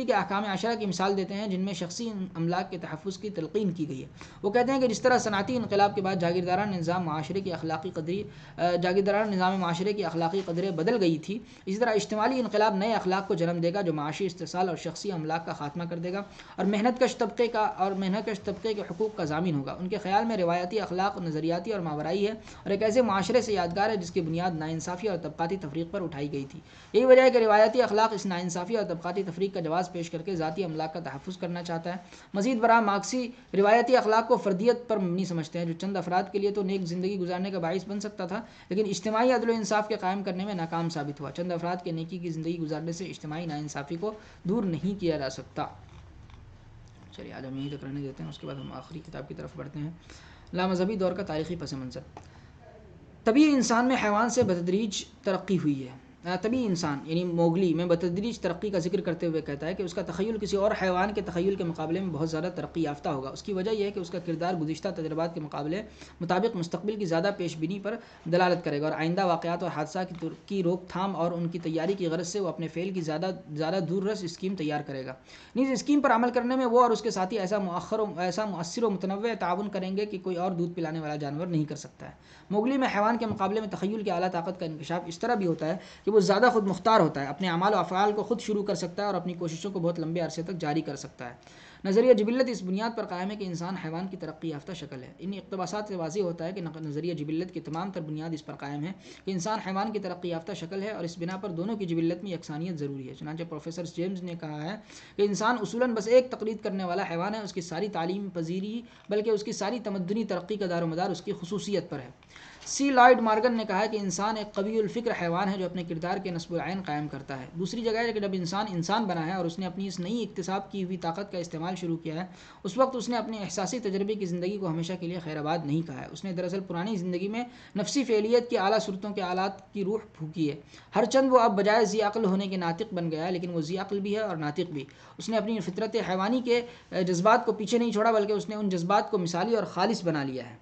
Speaker 1: کے احکام عشرہ کی مثال دیتے ہیں جن میں شخصی املاک کے تحفظ کی تلقین کی گئی ہے۔ وہ کہتے ہیں کہ جس طرح صنعتی انقلاب کے بعد جاگیردارانہ نظام معاشرے کی اخلاقی قدریں بدل گئی تھی، اسی طرح اجتماعی انقلاب نئے اخلاق کو جنم دے گا جو معاشی استحصال اور شخصی املاک کا خاتمہ کر دے گا اور محنت کش طبقے کے حقوق کا ضامن ہوگا۔ ان کے خیال میں روایتی اخلاق نظریاتی اور ماورائی ہے اور ایک ایسے معاشرے سے یادگار ہے جس کی بنیاد ناانصافی اور طبقاتی طبقاتی تفریق پر اٹھائی گئی تھی۔ یہی وجہ ہے کہ روایتی اخلاق اس ناانصافی اور طبقاتی تفریق کا جواز پیش کر کے ذاتی املاک کا تحفظ کرنا چاہتا ہے۔ مزید برآں مارکسی روایتی اخلاق کو فردیت پر مبنی سمجھتے ہیں، جو چند افراد کے لیے تو نیک زندگی گزارنے کا باعث بن سکتا تھا لیکن اجتماعی عدل و انصاف کے قائم کرنے میں ناکام ثابت ہوا۔ چند افراد کے نیکی کی زندگی گزارنے سے اجتماعی ناانصافی کو دور نہیں کیا جا سکتا۔ چلیے آج ہم یہیں تک رہنے دیتے ہیں، اس کے بعد ہم آخری کتاب کی طرف بڑھتے ہیں۔ لامذہبی دور کا تاریخی پس منظر۔ طبی انسان میں حیوان سے بتدریج ترقی ہوئی ہے۔ طبی انسان یعنی موگلی میں بتدریج ترقی کا ذکر کرتے ہوئے کہتا ہے کہ اس کا تخیل کسی اور حیوان کے تخیل کے مقابلے میں بہت زیادہ ترقی یافتہ ہوگا۔ اس کی وجہ یہ ہے کہ اس کا کردار گزشتہ تجربات کے مطابق مستقبل کی زیادہ پیش بینی پر دلالت کرے گا اور آئندہ واقعات اور حادثات کی روک تھام اور ان کی تیاری کی غرض سے وہ اپنے فعل کی زیادہ دور رس اسکیم تیار کرے گا۔ نیز اسکیم پر عمل کرنے میں وہ اور اس کے ساتھی ایسا مؤثر و متنوع تعاون کریں گے کہ کوئی اور دودھ پلانے والا جانور نہیں کر سکتا ہے۔ موگلی میں حیوان کے مقابلے میں تخیل کی اعلیٰ طاقت کا انکشاف اس طرح بھی ہوتا ہے کہ وہ زیادہ خود مختار ہوتا ہے، اپنے اعمال و افعال کو خود شروع کر سکتا ہے اور اپنی کوششوں کو بہت لمبے عرصے تک جاری کر سکتا ہے۔ نظریہ جبلت اس بنیاد پر قائم ہے کہ انسان حیوان کی ترقی یافتہ شکل ہے۔ ان اقتباسات سے واضح ہوتا ہے کہ نظریہ جبلت کی تمام تر بنیاد اس پر قائم ہے کہ انسان حیوان کی ترقی یافتہ شکل ہے اور اس بنا پر دونوں کی جبلت میں یکسانیت ضروری ہے۔ چنانچہ پروفیسر جیمز نے کہا ہے کہ انسان اصولاً بس ایک تقلید کرنے والا حیوان ہے، اس کی ساری تعلیم پذیری بلکہ اس کی ساری تمدنی ترقی کا دار و مدار اس کی خصوصیت پر ہے۔ سی لائڈ مارگن نے کہا ہے کہ انسان ایک قوی الفکر حیوان ہے جو اپنے کردار کے نصب العین قائم کرتا ہے۔ دوسری جگہ ہے کہ جب انسان بنا ہے اور اس نے اپنی اس نئی اکتساب کی ہوئی طاقت کا استعمال شروع کیا ہے، اس وقت اس نے اپنے احساسی تجربے کی زندگی کو ہمیشہ کے لیے خیر آباد نہیں کہا ہے۔ اس نے دراصل پرانی زندگی میں نفسی فعلیت کی اعلیٰ صورتوں کے آلات کی روح پھونکی ہے۔ ہر چند وہ اب بجائے ذی عقل ہونے کے ناطق بن گیا ہے، لیکن وہ ذی عقل بھی ہے اور ناطق بھی۔ اس نے اپنی فطرت حیوانی کے جذبات کو پیچھے نہیں چھوڑا بلکہ اس نے ان جذبات کو مثالی اور خالص بنا لیا ہے۔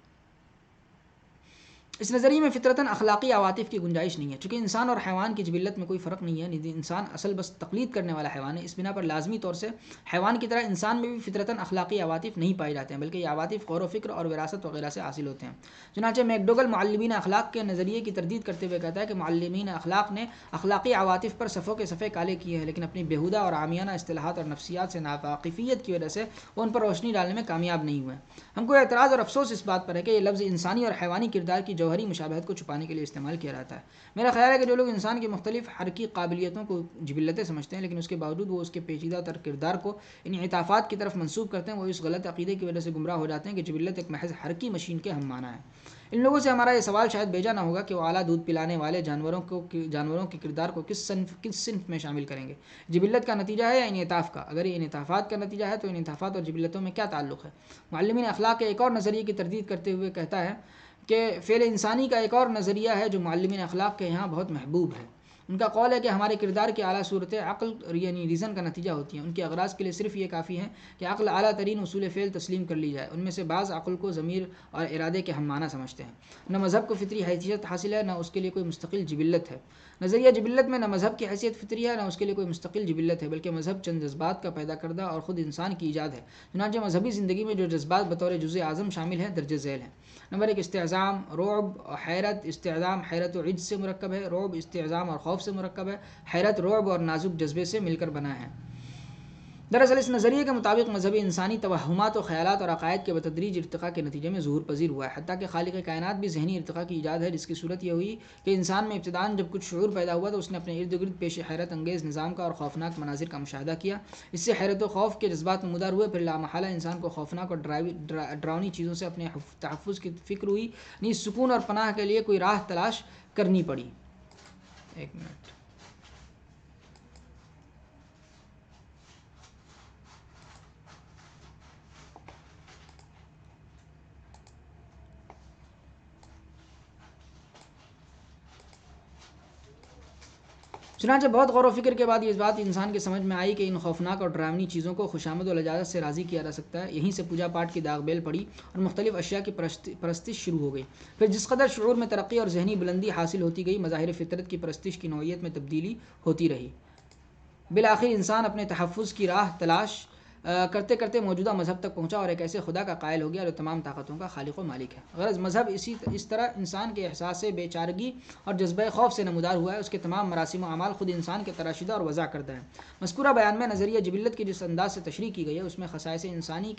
Speaker 1: اس نظریے میں فطرتاً اخلاقی عواطف کی گنجائش نہیں ہے، چونکہ انسان اور حیوان کی جبلت میں کوئی فرق نہیں ہے۔ انسان اصل بس تقلید کرنے والا حیوان ہے، اس بنا پر لازمی طور سے حیوان کی طرح انسان میں بھی فطرتاً اخلاقی عواطف نہیں پائے جاتے ہیں، بلکہ یہ عواطف غور و فکر اور وراثت وغیرہ سے حاصل ہوتے ہیں۔ چنانچہ میکڈوگل معلمین اخلاق کے نظریے کی تردید کرتے ہوئے کہتا ہے کہ معلمین اخلاق نے اخلاقی عواطف پر صفوں کے صفحے کالے کیے ہیں، لیکن اپنی بیہودہ اور عامیانہ اصطلاحات اور نفسیات سے ناواقفیت کی وجہ سے وہ ان پر روشنی ڈالنے میں کامیاب نہیں ہوئے۔ ہم کو اعتراض اور افسوس اس بات پر ہے کہ یہ لفظ انسانی اور حیوانی کردار کی جوہری مشابہت کو چھپانے کے لیے استعمال کیا جاتا ہے۔ میرا خیال ہے کہ جو لوگ انسان کی مختلف حرکی قابلیتوں کو جبلتیں سمجھتے ہیں لیکن اس کے باوجود وہ اس کے پیچیدہ تر کردار کو انعطافات کی طرف منسوب کرتے ہیں، وہ اس غلط عقیدے کی وجہ سے گمراہ ہو جاتے ہیں کہ جبلت ایک محض حرکی مشین کے ہم معنی ہے۔ ان لوگوں سے ہمارا یہ سوال شاید بیجا نہ ہوگا کہ وہ اعلیٰ دودھ پلانے والے جانوروں کے کردار کو کس صنف میں شامل کریں گے، جبلت کا نتیجہ ہے یا انعطاف کا؟ اگر یہ انعطافات کا نتیجہ ہے تو انعطافات اور جبلتوں میں کیا تعلق ہے؟ معلمین اخلاق کے ایک اور نظریے کی تردید کرتے ہوئے کہتا ہے کہ فعل انسانی کا ایک اور نظریہ ہے جو معلمین اخلاق کے یہاں بہت محبوب ہے۔ ان کا قول ہے کہ ہمارے کردار کی اعلیٰ صورتیں عقل یعنی ریزن کا نتیجہ ہوتی ہیں۔ ان کے اغراض کے لیے صرف یہ کافی ہے کہ عقل اعلیٰ ترین اصول فعل تسلیم کر لی جائے۔ ان میں سے بعض عقل کو ضمیر اور ارادے کے ہم معنی سمجھتے ہیں۔ نہ مذہب کو فطری حیثیت حاصل ہے، نہ اس کے لیے کوئی مستقل جبلت ہے۔ نظریہ جبلت میں نہ مذہب کی حیثیت فطری ہے، نہ اس کے لیے کوئی مستقل جبلت ہے، بلکہ مذہب چند جذبات کا پیدا کردہ اور خود انسان کی ایجاد ہے۔ چنانچہ مذہبی زندگی میں جو جذبات بطور جزء اعظم شامل ہیں درج ذیل ہیں۔ نمبر 1 استعظام، رعب، حیرت۔ استعظام حیرت و عجز سے مرکب ہے، رعب استعظام اور خوف سے مرکب ہے، حیرت رعب اور نازک جذبے سے مل کر بنا ہے۔ دراصل اس نظریے کے مطابق مذہبی انسانی توہمات و خیالات اور عقائد کے بتدریج ارتقاء کے نتیجے میں ظہور پذیر ہوا ہے، حتیٰ کہ خالق کائنات بھی ذہنی ارتقاء کی ایجاد ہے، جس کی صورت یہ ہوئی کہ انسان میں ابتداءً جب کچھ شعور پیدا ہوا تو اس نے اپنے ارد گرد پیش حیرت انگیز نظام کا اور خوفناک مناظر کا مشاہدہ کیا۔ اس سے حیرت و خوف کے جذبات نمودار ہوئے، پھر لامحالہ انسان کو خوفناک اور ڈراؤنی چیزوں سے اپنے تحفظ کی فکر ہوئی، نیز سکون اور پناہ کے لیے کوئی راہ تلاش کرنی پڑی۔ ایک منٹ۔ چنانچہ بہت غور و فکر کے بعد یہ بات انسان کے سمجھ میں آئی کہ ان خوفناک اور ڈراؤنی چیزوں کو خوشامد و لجاجت سے راضی کیا جا سکتا ہے۔ یہیں سے پوجا پاٹ کی داغ بیل پڑی اور مختلف اشیاء کی پرستش شروع ہو گئی۔ پھر جس قدر شعور میں ترقی اور ذہنی بلندی حاصل ہوتی گئی، مظاہر فطرت کی پرستش کی نوعیت میں تبدیلی ہوتی رہی۔ بالآخر انسان اپنے تحفظ کی راہ تلاش کرتے کرتے موجودہ مذہب تک پہنچا اور ایک ایسے خدا کا قائل ہو گیا جو تمام طاقتوں کا خالق و مالک ہے۔ غرض مذہب اس طرح انسان کے احساس بے چارگی اور جذبہ خوف سے نمودار ہوا ہے، اس کے تمام مراسم و اعمال خود انسان کے تراشیدہ اور وضع کردہ ہیں۔ مذکورہ بیان میں نظریہ جبلت کی جس انداز سے تشریح کی گئی ہے اس میں خصائص انسانی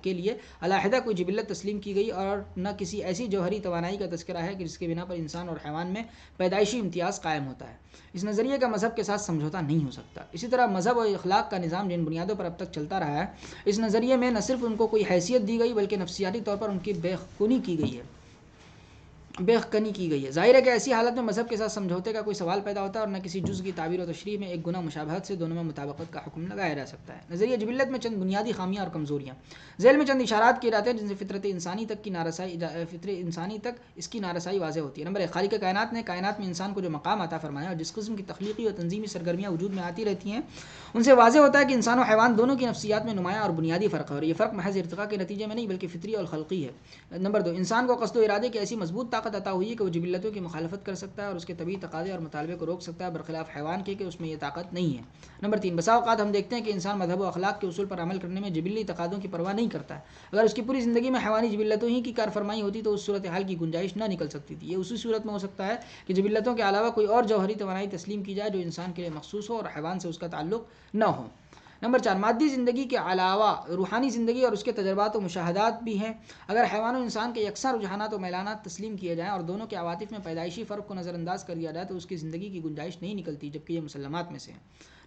Speaker 1: کے لیے علیحدہ کوئی جبلت تسلیم کی گئی اور نہ کسی ایسی جوہری توانائی کا تذکرہ ہے کہ جس کے بنا پر انسان اور حیوان میں پیدائشی امتیاز قائم ہوتا ہے۔ اس نظریے کا مذہب کے ساتھ سمجھوتا نہیں ہو سکتا۔ اسی طرح مذہب اور اخلاق کا نظام جن بنیادوں پر اب تک چلتا رہا ہے، اس نظریے میں نہ صرف ان کو کوئی حیثیت دی گئی بلکہ نفسیاتی طور پر ان کی بے خونی کی گئی ہے۔ ظاہر ہے کہ ایسی حالت میں مذہب کے ساتھ سمجھوتے کا کوئی سوال پیدا ہوتا ہے اور نہ کسی جز کی تعبیر و تشریح میں ایک گنا مشابہت سے دونوں میں مطابقت کا حکم لگایا جا سکتا ہے۔ نظریہ جبلت میں چند بنیادی خامیاں اور کمزوریاں ذیل میں چند اشارات کیے جاتے ہیں جن سے فطرت انسانی تک اس کی نارسائی واضح ہوتی ہے۔ نمبر 1، خالق کائنات نے کائنات میں انسان کو جو مقام عطا فرمایا اور جس قسم کی تخلیقی اور تنظیمی سرگرمیاں وجود میں آتی رہتی ہیں ان سے واضح ہوتا ہے کہ انسان و حیوان دونوں کی نفسیات میں نمایاں اور بنیادی فرق ہے، اور یہ فرق محض ارتقاء کے نتیجے میں نہیں بلکہ فطری اور خلقی ہے۔ نمبر 2، انسان کو قصد و ارادے کی ایسی مضبوط طاقت عطا ہوئی ہے کہ وہ جبلتوں کی مخالفت کر سکتا ہے اور اس کے طبیعی تقاضے اور مطالبے کو روک سکتا ہے، برخلاف حیوان کے کہ اس میں یہ طاقت نہیں ہے۔ نمبر 3، بسا اوقات ہم دیکھتے ہیں کہ انسان مذہب و اخلاق کے اصول پر عمل کرنے میں جبلی تقاضوں کی پرواہ نہیں کرتا ہے۔ اگر اس کی پوری زندگی میں حیوانی جبلتوں ہی کی کار فرمائی ہوتی تو اس صورتحال کی گنجائش نہ نکل سکتی تھی۔ یہ اسی صورت میں ہو سکتا ہے کہ جبلتوں کے علاوہ کوئی اور جوہری توانائی تسلیم کی جائے جو انسان کے لیے مخصوص ہو اور حیوان سے اس کا تعلق نہ ہو۔ نمبر 4، مادی زندگی کے علاوہ روحانی زندگی اور اس کے تجربات و مشاہدات بھی ہیں۔ اگر حیوان و انسان کے یکساں رجحانات و میلانات تسلیم کیے جائیں اور دونوں کے عواطف میں پیدائشی فرق کو نظر انداز کر دیا جائے تو اس کی زندگی کی گنجائش نہیں نکلتی، جبکہ یہ مسلمات میں سے ہے۔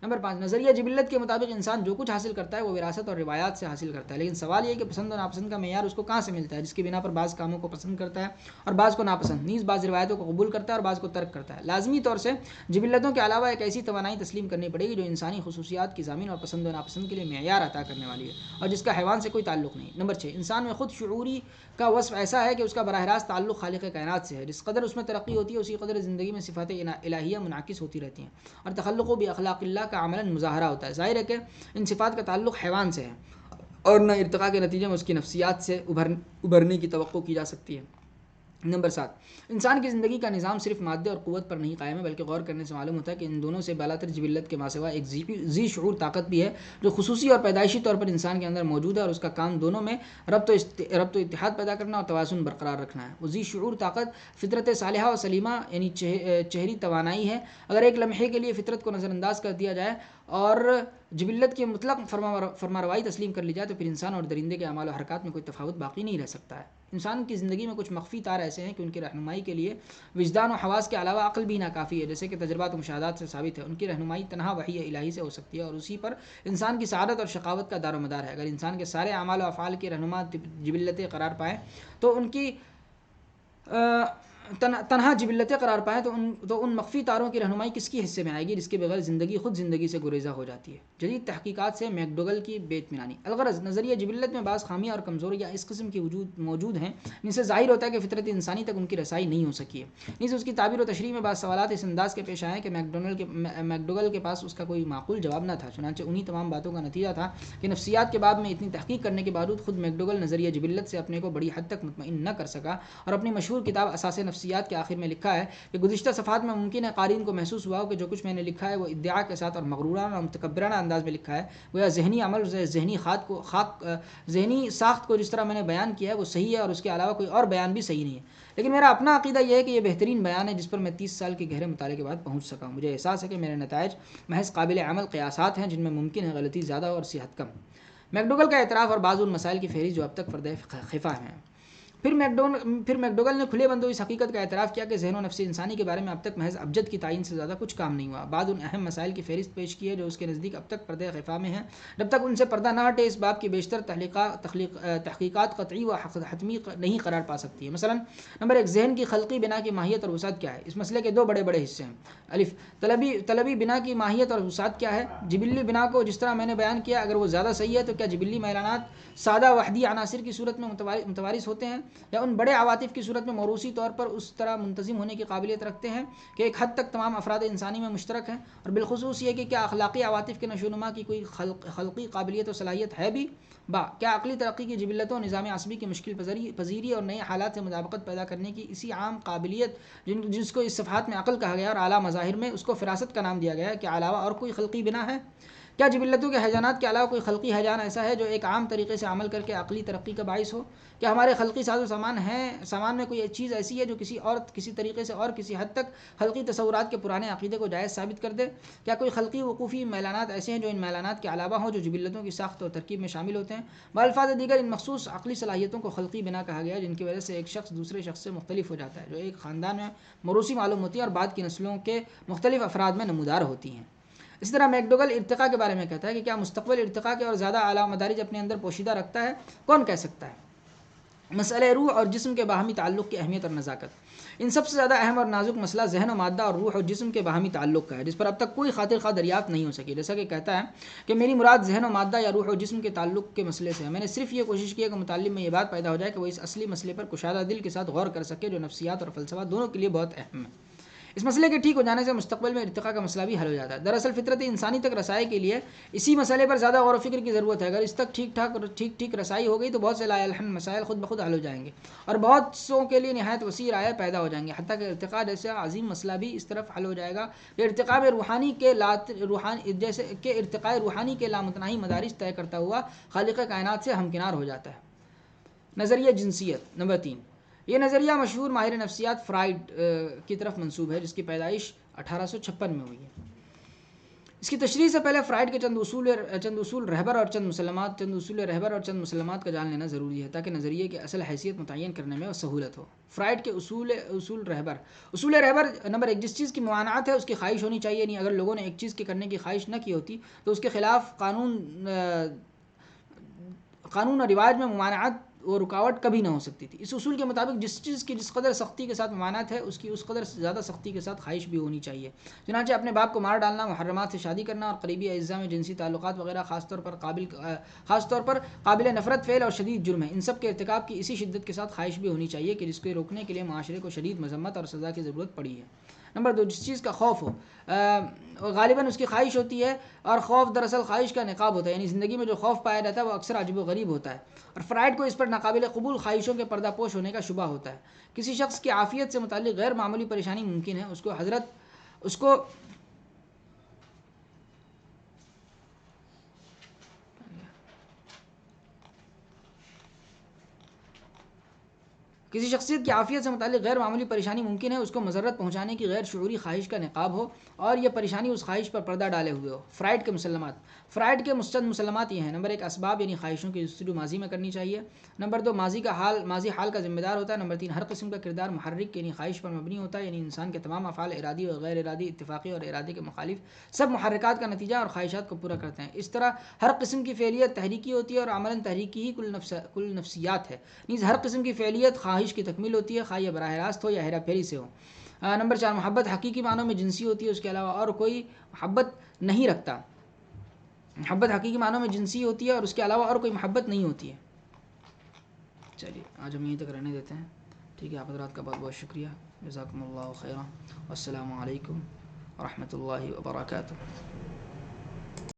Speaker 1: نمبر 5، نظریہ جبلت کے مطابق انسان جو کچھ حاصل کرتا ہے وہ وراثت اور روایات سے حاصل کرتا ہے، لیکن سوال یہ کہ پسند و ناپسند کا معیار اس کو کہاں سے ملتا ہے، جس کی بنا پر بعض کاموں کو پسند کرتا ہے اور بعض کو ناپسند، نیز بعض روایتوں کو قبول کرتا ہے اور بعض کو ترک کرتا ہے۔ لازمی طور سے جبلتوں کے علاوہ ایک ایسی توانائی تسلیم کرنی پڑے گی جو انسانی خصوصیات کی ضامن اور پسند و ناپسند کے لیے معیار عطا کرنے والی ہے اور جس کا حیوان سے کوئی تعلق نہیں۔ نمبر 6، انسان میں خود شعوری کا وصف ایسا ہے کہ اس کا براہ راست تعلق خالق کائنات سے ہے۔ جس قدر اس میں ترقی ہوتی ہے اسی قدر زندگی میں صفات الہیہ منعکس ہوتی رہتی ہیں اور تخلق و باخلاق اللہ کا عملاً مظاہرہ ہوتا ہے۔ ظاہر ہے کہ ان صفات کا تعلق حیوان سے ہے اور نہ ارتقاء کے نتیجے میں اس کی نفسیات سے ابھرنے کی توقع کی جا سکتی ہے۔ نمبر 7، انسان کی زندگی کا نظام صرف مادے اور قوت پر نہیں قائم ہے بلکہ غور کرنے سے معلوم ہوتا ہے کہ ان دونوں سے بالاتر جبلت کے ماسوا ایک ذی شعور طاقت بھی ہے جو خصوصی اور پیدائشی طور پر انسان کے اندر موجود ہے اور اس کا کام دونوں میں ربط و اتحاد پیدا کرنا اور توازن برقرار رکھنا ہے۔ وہ ذی شعور طاقت فطرت صالحہ و سلیمہ یعنی چہری توانائی ہے۔ اگر ایک لمحے کے لیے فطرت کو نظر انداز کر دیا جائے اور جبلت کی مطلق فرمانروائی تسلیم کر لی جائے تو پھر انسان اور درندے کے اعمال و حرکات میں کوئی تفاوت باقی نہیں رہ سکتا ہے۔ انسان کی زندگی میں کچھ مخفی تار ایسے ہیں کہ ان کی رہنمائی کے لیے وجدان و حواس کے علاوہ عقل بھی ناکافی ہے، جیسے کہ تجربات و مشاہدات سے ثابت ہے۔ ان کی رہنمائی تنہا وحی الہی سے ہو سکتی ہے اور اسی پر انسان کی سعادت اور شقاوت کا دار و مدار ہے۔ اگر انسان کے سارے اعمال و افعال کی رہنما جبلتیں قرار پائیں تو ان کی تنہا جبلتیں قرار پائیں تو ان مخفی تاروں کی رہنمائی کس کی حصے میں آئے گی جس کے بغیر زندگی خود زندگی سے گریزہ ہو جاتی ہے۔ جدید تحقیقات سے میکڈوگل کی بے اطمینانی۔ الغرض نظریہ جبلت میں بعض خامیاں اور کمزوریاں اس قسم کی موجود ہیں جن سے ظاہر ہوتا ہے کہ فطرت انسانی تک ان کی رسائی نہیں ہو سکی ہے۔ نیز اس کی تعبیر و تشریح میں بعض سوالات اس انداز کے پیش آئے ہیں کہ میکڈوگل کے پاس اس کا کوئی معقول جواب نہ تھا۔ چنانچہ انہی تمام باتوں کا نتیجہ تھا کہ نفسیات کے باب میں اتنی تحقیق کرنے کے باوجود خود میکڈوگل نظریہ جبلت سے اپنے کو بڑی حد تک مطمئن نہ کر سکا اور اپنی مشہور کتاب اساس نفسیات کے آخر میں لکھا ہے کہ گزشتہ صفحات میں ممکن ہے قارئین کو محسوس ہوا ہو کہ جو کچھ میں نے لکھا ہے وہ ادعا کے ساتھ اور مغرورانہ اور متکبرانہ انداز میں لکھا ہے، گویا ذہنی عمل ذہنی ساخت کو جس طرح میں نے بیان کیا ہے وہ صحیح ہے اور اس کے علاوہ کوئی اور بیان بھی صحیح نہیں ہے، لیکن میرا اپنا عقیدہ یہ ہے کہ یہ بہترین بیان ہے جس پر میں 30 سال کے گہرے مطالعے کے بعد پہنچ سکا ہوں۔ مجھے احساس ہے کہ میرے نتائج محض قابل عمل قیاسات ہیں جن میں ممکن ہے غلطی زیادہ اور صحت کم۔ میکڈوگل کا اعتراف اور بعض ان مسائل کی فہرست جو اب تک پردہ خفا ہیں۔ پھر میکڈوگل نے کھلے بندوں اس حقیقت کا اعتراف کیا کہ ذہن و نفس انسانی کے بارے میں اب تک محض ابجد کی تعین سے زیادہ کچھ کام نہیں ہوا۔ بعض ان اہم مسائل کی فہرست پیش کی ہے جو اس کے نزدیک اب تک پردہ خفا میں ہیں۔ جب تک ان سے پردہ نہ ہٹے اس باب کی بیشتر تحقیقات قطعی و حتمی نہیں قرار پا سکتی ہے۔ مثلا نمبر 1، ذہن کی خلقی بنا کی ماہیت اور وسعت کیا ہے؟ اس مسئلے کے دو بڑے حصے ہیں۔ الف، طلبی بنا کی ماہیت اور وسعت کیا ہے؟ جبلی بنا کو جس طرح میں نے بیان کیا اگر وہ زیادہ صحیح ہے تو کیا جبلی میلانات سادہ وحدی عناصر کی صورت میں متوارث ہوتے ہیں یا ان بڑے عواطف کی صورت میں موروثی طور پر اس طرح منتظم ہونے کی قابلیت رکھتے ہیں کہ ایک حد تک تمام افراد انسانی میں مشترک ہیں؟ اور بالخصوص یہ کہ کیا اخلاقی عواطف کے نشو و نما کی کوئی خلقی قابلیت و صلاحیت ہے بھی؟ کیا عقلی ترقی کی جبلتوں نظام عصبی کی مشکل پذیری اور نئے حالات سے مطابقت پیدا کرنے کی اسی عام قابلیت جس کو اس صفحات میں عقل کہا گیا اور اعلیٰ مظاہر میں اس کو فراست کا نام دیا گیا ہے کے علاوہ اور کوئی خلقی بنا ہے؟ کیا جبلتوں کے ہیجانات کے علاوہ کوئی خلقی ہیجان ایسا ہے جو ایک عام طریقے سے عمل کر کے عقلی ترقی کا باعث ہو؟ کیا ہمارے خلقی ساز و سامان میں کوئی چیز ایسی ہے جو کسی طریقے سے اور کسی حد تک خلقی تصورات کے پرانے عقیدے کو جائز ثابت کر دے؟ کیا کوئی خلقی وقوفی میلانات ایسے ہیں جو ان میلانات کے علاوہ ہوں جو جبلتوں کی ساخت اور ترکیب میں شامل ہوتے ہیں؟ بالفاظ دیگر ان مخصوص عقلی صلاحیتوں کو خلقی بنا کہا گیا ہے جن کی وجہ سے ایک شخص دوسرے شخص سے مختلف ہو جاتا ہے، جو ایک خاندان میں موروثی معلوم ہوتی ہیں اور بعد کی نسلوں کے مختلف افراد میں نمودار ہوتی ہیں۔ اس طرح میکڈوگل ارتقاء کے بارے میں کہتا ہے کہ کیا مستقبل ارتقاء کے اور زیادہ اعلیٰ مدارج اپنے اندر پوشیدہ رکھتا ہے؟ کون کہہ سکتا ہے؟ مسئلہ روح اور جسم کے باہمی تعلق کی اہمیت اور نزاکت۔ ان سب سے زیادہ اہم اور نازک مسئلہ ذہن و مادہ اور روح اور جسم کے باہمی تعلق کا ہے، جس پر اب تک کوئی خاطر خواہ دریافت نہیں ہو سکی۔ جیسا کہ کہتا ہے کہ میری مراد ذہن و مادہ یا روح اور جسم کے تعلق کے مسئلے سے ہے، میں نے صرف یہ کوشش کی ہے کہ متعلم میں یہ بات پیدا ہو جائے کہ وہ اس اصلی مسئلے پر کشادہ دل کے ساتھ غور کر سکے جو نفسیات اور فلسفہ دونوں کے لیے بہت اہم ہے۔ اس مسئلے کے ٹھیک ہو جانے سے مستقبل میں ارتقاء کا مسئلہ بھی حل ہو جاتا ہے۔ دراصل فطرت انسانی تک رسائی کے لیے اسی مسئلے پر زیادہ غور و فکر کی ضرورت ہے۔ اگر اس تک ٹھیک رسائی ہو گئی تو بہت سے لا الحل مسائل خود بخود حل ہو جائیں گے اور بہت سوں کے لیے نہایت وسیع رائے پیدا ہو جائیں گے، حتیٰ کہ ارتقاء جیسا عظیم مسئلہ بھی اس طرف حل ہو جائے گا کہ ارتقاء روحانی کے لامتناہی مدارج طے کرتا ہوا خالق کائنات سے ہمکنار ہو جاتا ہے۔ نظریہ جنسیت نمبر 3۔ یہ نظریہ مشہور ماہر نفسیات فرائڈ کی طرف منسوب ہے، جس کی پیدائش 1856 میں ہوئی ہے۔ اس کی تشریح سے پہلے فرائڈ کے چند اصول رہبر اور چند مسلمات کا جان لینا ضروری ہے تاکہ نظریے کی اصل حیثیت متعین کرنے میں سہولت ہو۔ فرائڈ کے اصول رہبر نمبر 1، جس چیز کی ممانعت ہے اس کی خواہش ہونی چاہیے نہیں۔ اگر لوگوں نے ایک چیز کے کرنے کی خواہش نہ کی ہوتی تو اس کے خلاف قانون اور رواج میں ممانعت و رکاوٹ کبھی نہ ہو سکتی تھی۔ اس اصول کے مطابق جس چیز کی جس قدر سختی کے ساتھ ممانعت ہے اس کی اس قدر زیادہ سختی کے ساتھ خواہش بھی ہونی چاہیے۔ چنانچہ اپنے باپ کو مار ڈالنا، محرمات سے شادی کرنا اور قریبی اعزاء میں جنسی تعلقات وغیرہ خاص طور پر قابل نفرت فعل اور شدید جرم ہے۔ ان سب کے ارتکاب کی اسی شدت کے ساتھ خواہش بھی ہونی چاہیے کہ جس کو روکنے کے لیے معاشرے کو شدید مذمت اور سزا کی ضرورت پڑی ہے۔ نمبر 2، جس چیز کا خوف ہو غالباً اس کی خواہش ہوتی ہے، اور خوف دراصل خواہش کا نقاب ہوتا ہے، یعنی زندگی میں جو خوف پایا جاتا ہے وہ اکثر عجیب و غریب ہوتا ہے، اور فرائڈ کو اس پر ناقابل قبول خواہشوں کے پردہ پوش ہونے کا شبہ ہوتا ہے۔ کسی شخص کی عافیت سے متعلق غیر معمولی پریشانی ممکن ہے، کسی شخصیت کی عافیت سے متعلق غیر معمولی پریشانی ممکن ہے، اس کو مضرت پہنچانے کی غیر شعوری خواہش کا نقاب ہو اور یہ پریشانی اس خواہش پر پردہ ڈالے ہوئے ہو۔ فرائڈ کے چند مسلمات یہ ہیں۔ نمبر 1، اسباب یعنی خواہشوں کی جستجو ماضی میں کرنی چاہیے۔ نمبر 2، ماضی حال کا ذمہ دار ہوتا ہے۔ نمبر 3، ہر قسم کا کردار محرک یعنی خواہش پر مبنی ہوتا ہے، یعنی انسان کے تمام افعال ارادی اور غیر ارادی، اتفاقی اور ارادے کے مخالف سب محرکات کا نتیجہ اور خواہشات کو پورا کرتے ہیں۔ اس طرح ہر قسم کی فعلیت تحریکی ہوتی ہے اور عملاً تحریکی ہی کل نفسیات ہے۔ نیز ہر قسم کی فعلیت خواہش کی تکمیل ہوتی ہے، خواہ یہ براہ راست ہو یا ہیرا پھیری سے ہو۔ نمبر 4، محبت حقیقی معنوں میں جنسی ہوتی ہے، اس کے علاوہ اور کوئی محبت نہیں رکھتا۔ محبت حقیقی معنوں میں جنسی ہوتی ہے اور اس کے علاوہ اور کوئی محبت نہیں ہوتی ہے۔ چلیے آج ہم یہیں تک رہنے دیتے ہیں، ٹھیک ہے۔ آپ حضرات کا بہت بہت شکریہ، جزاکم اللہ خیرا، والسلام علیکم ورحمۃ اللہ وبرکاتہ۔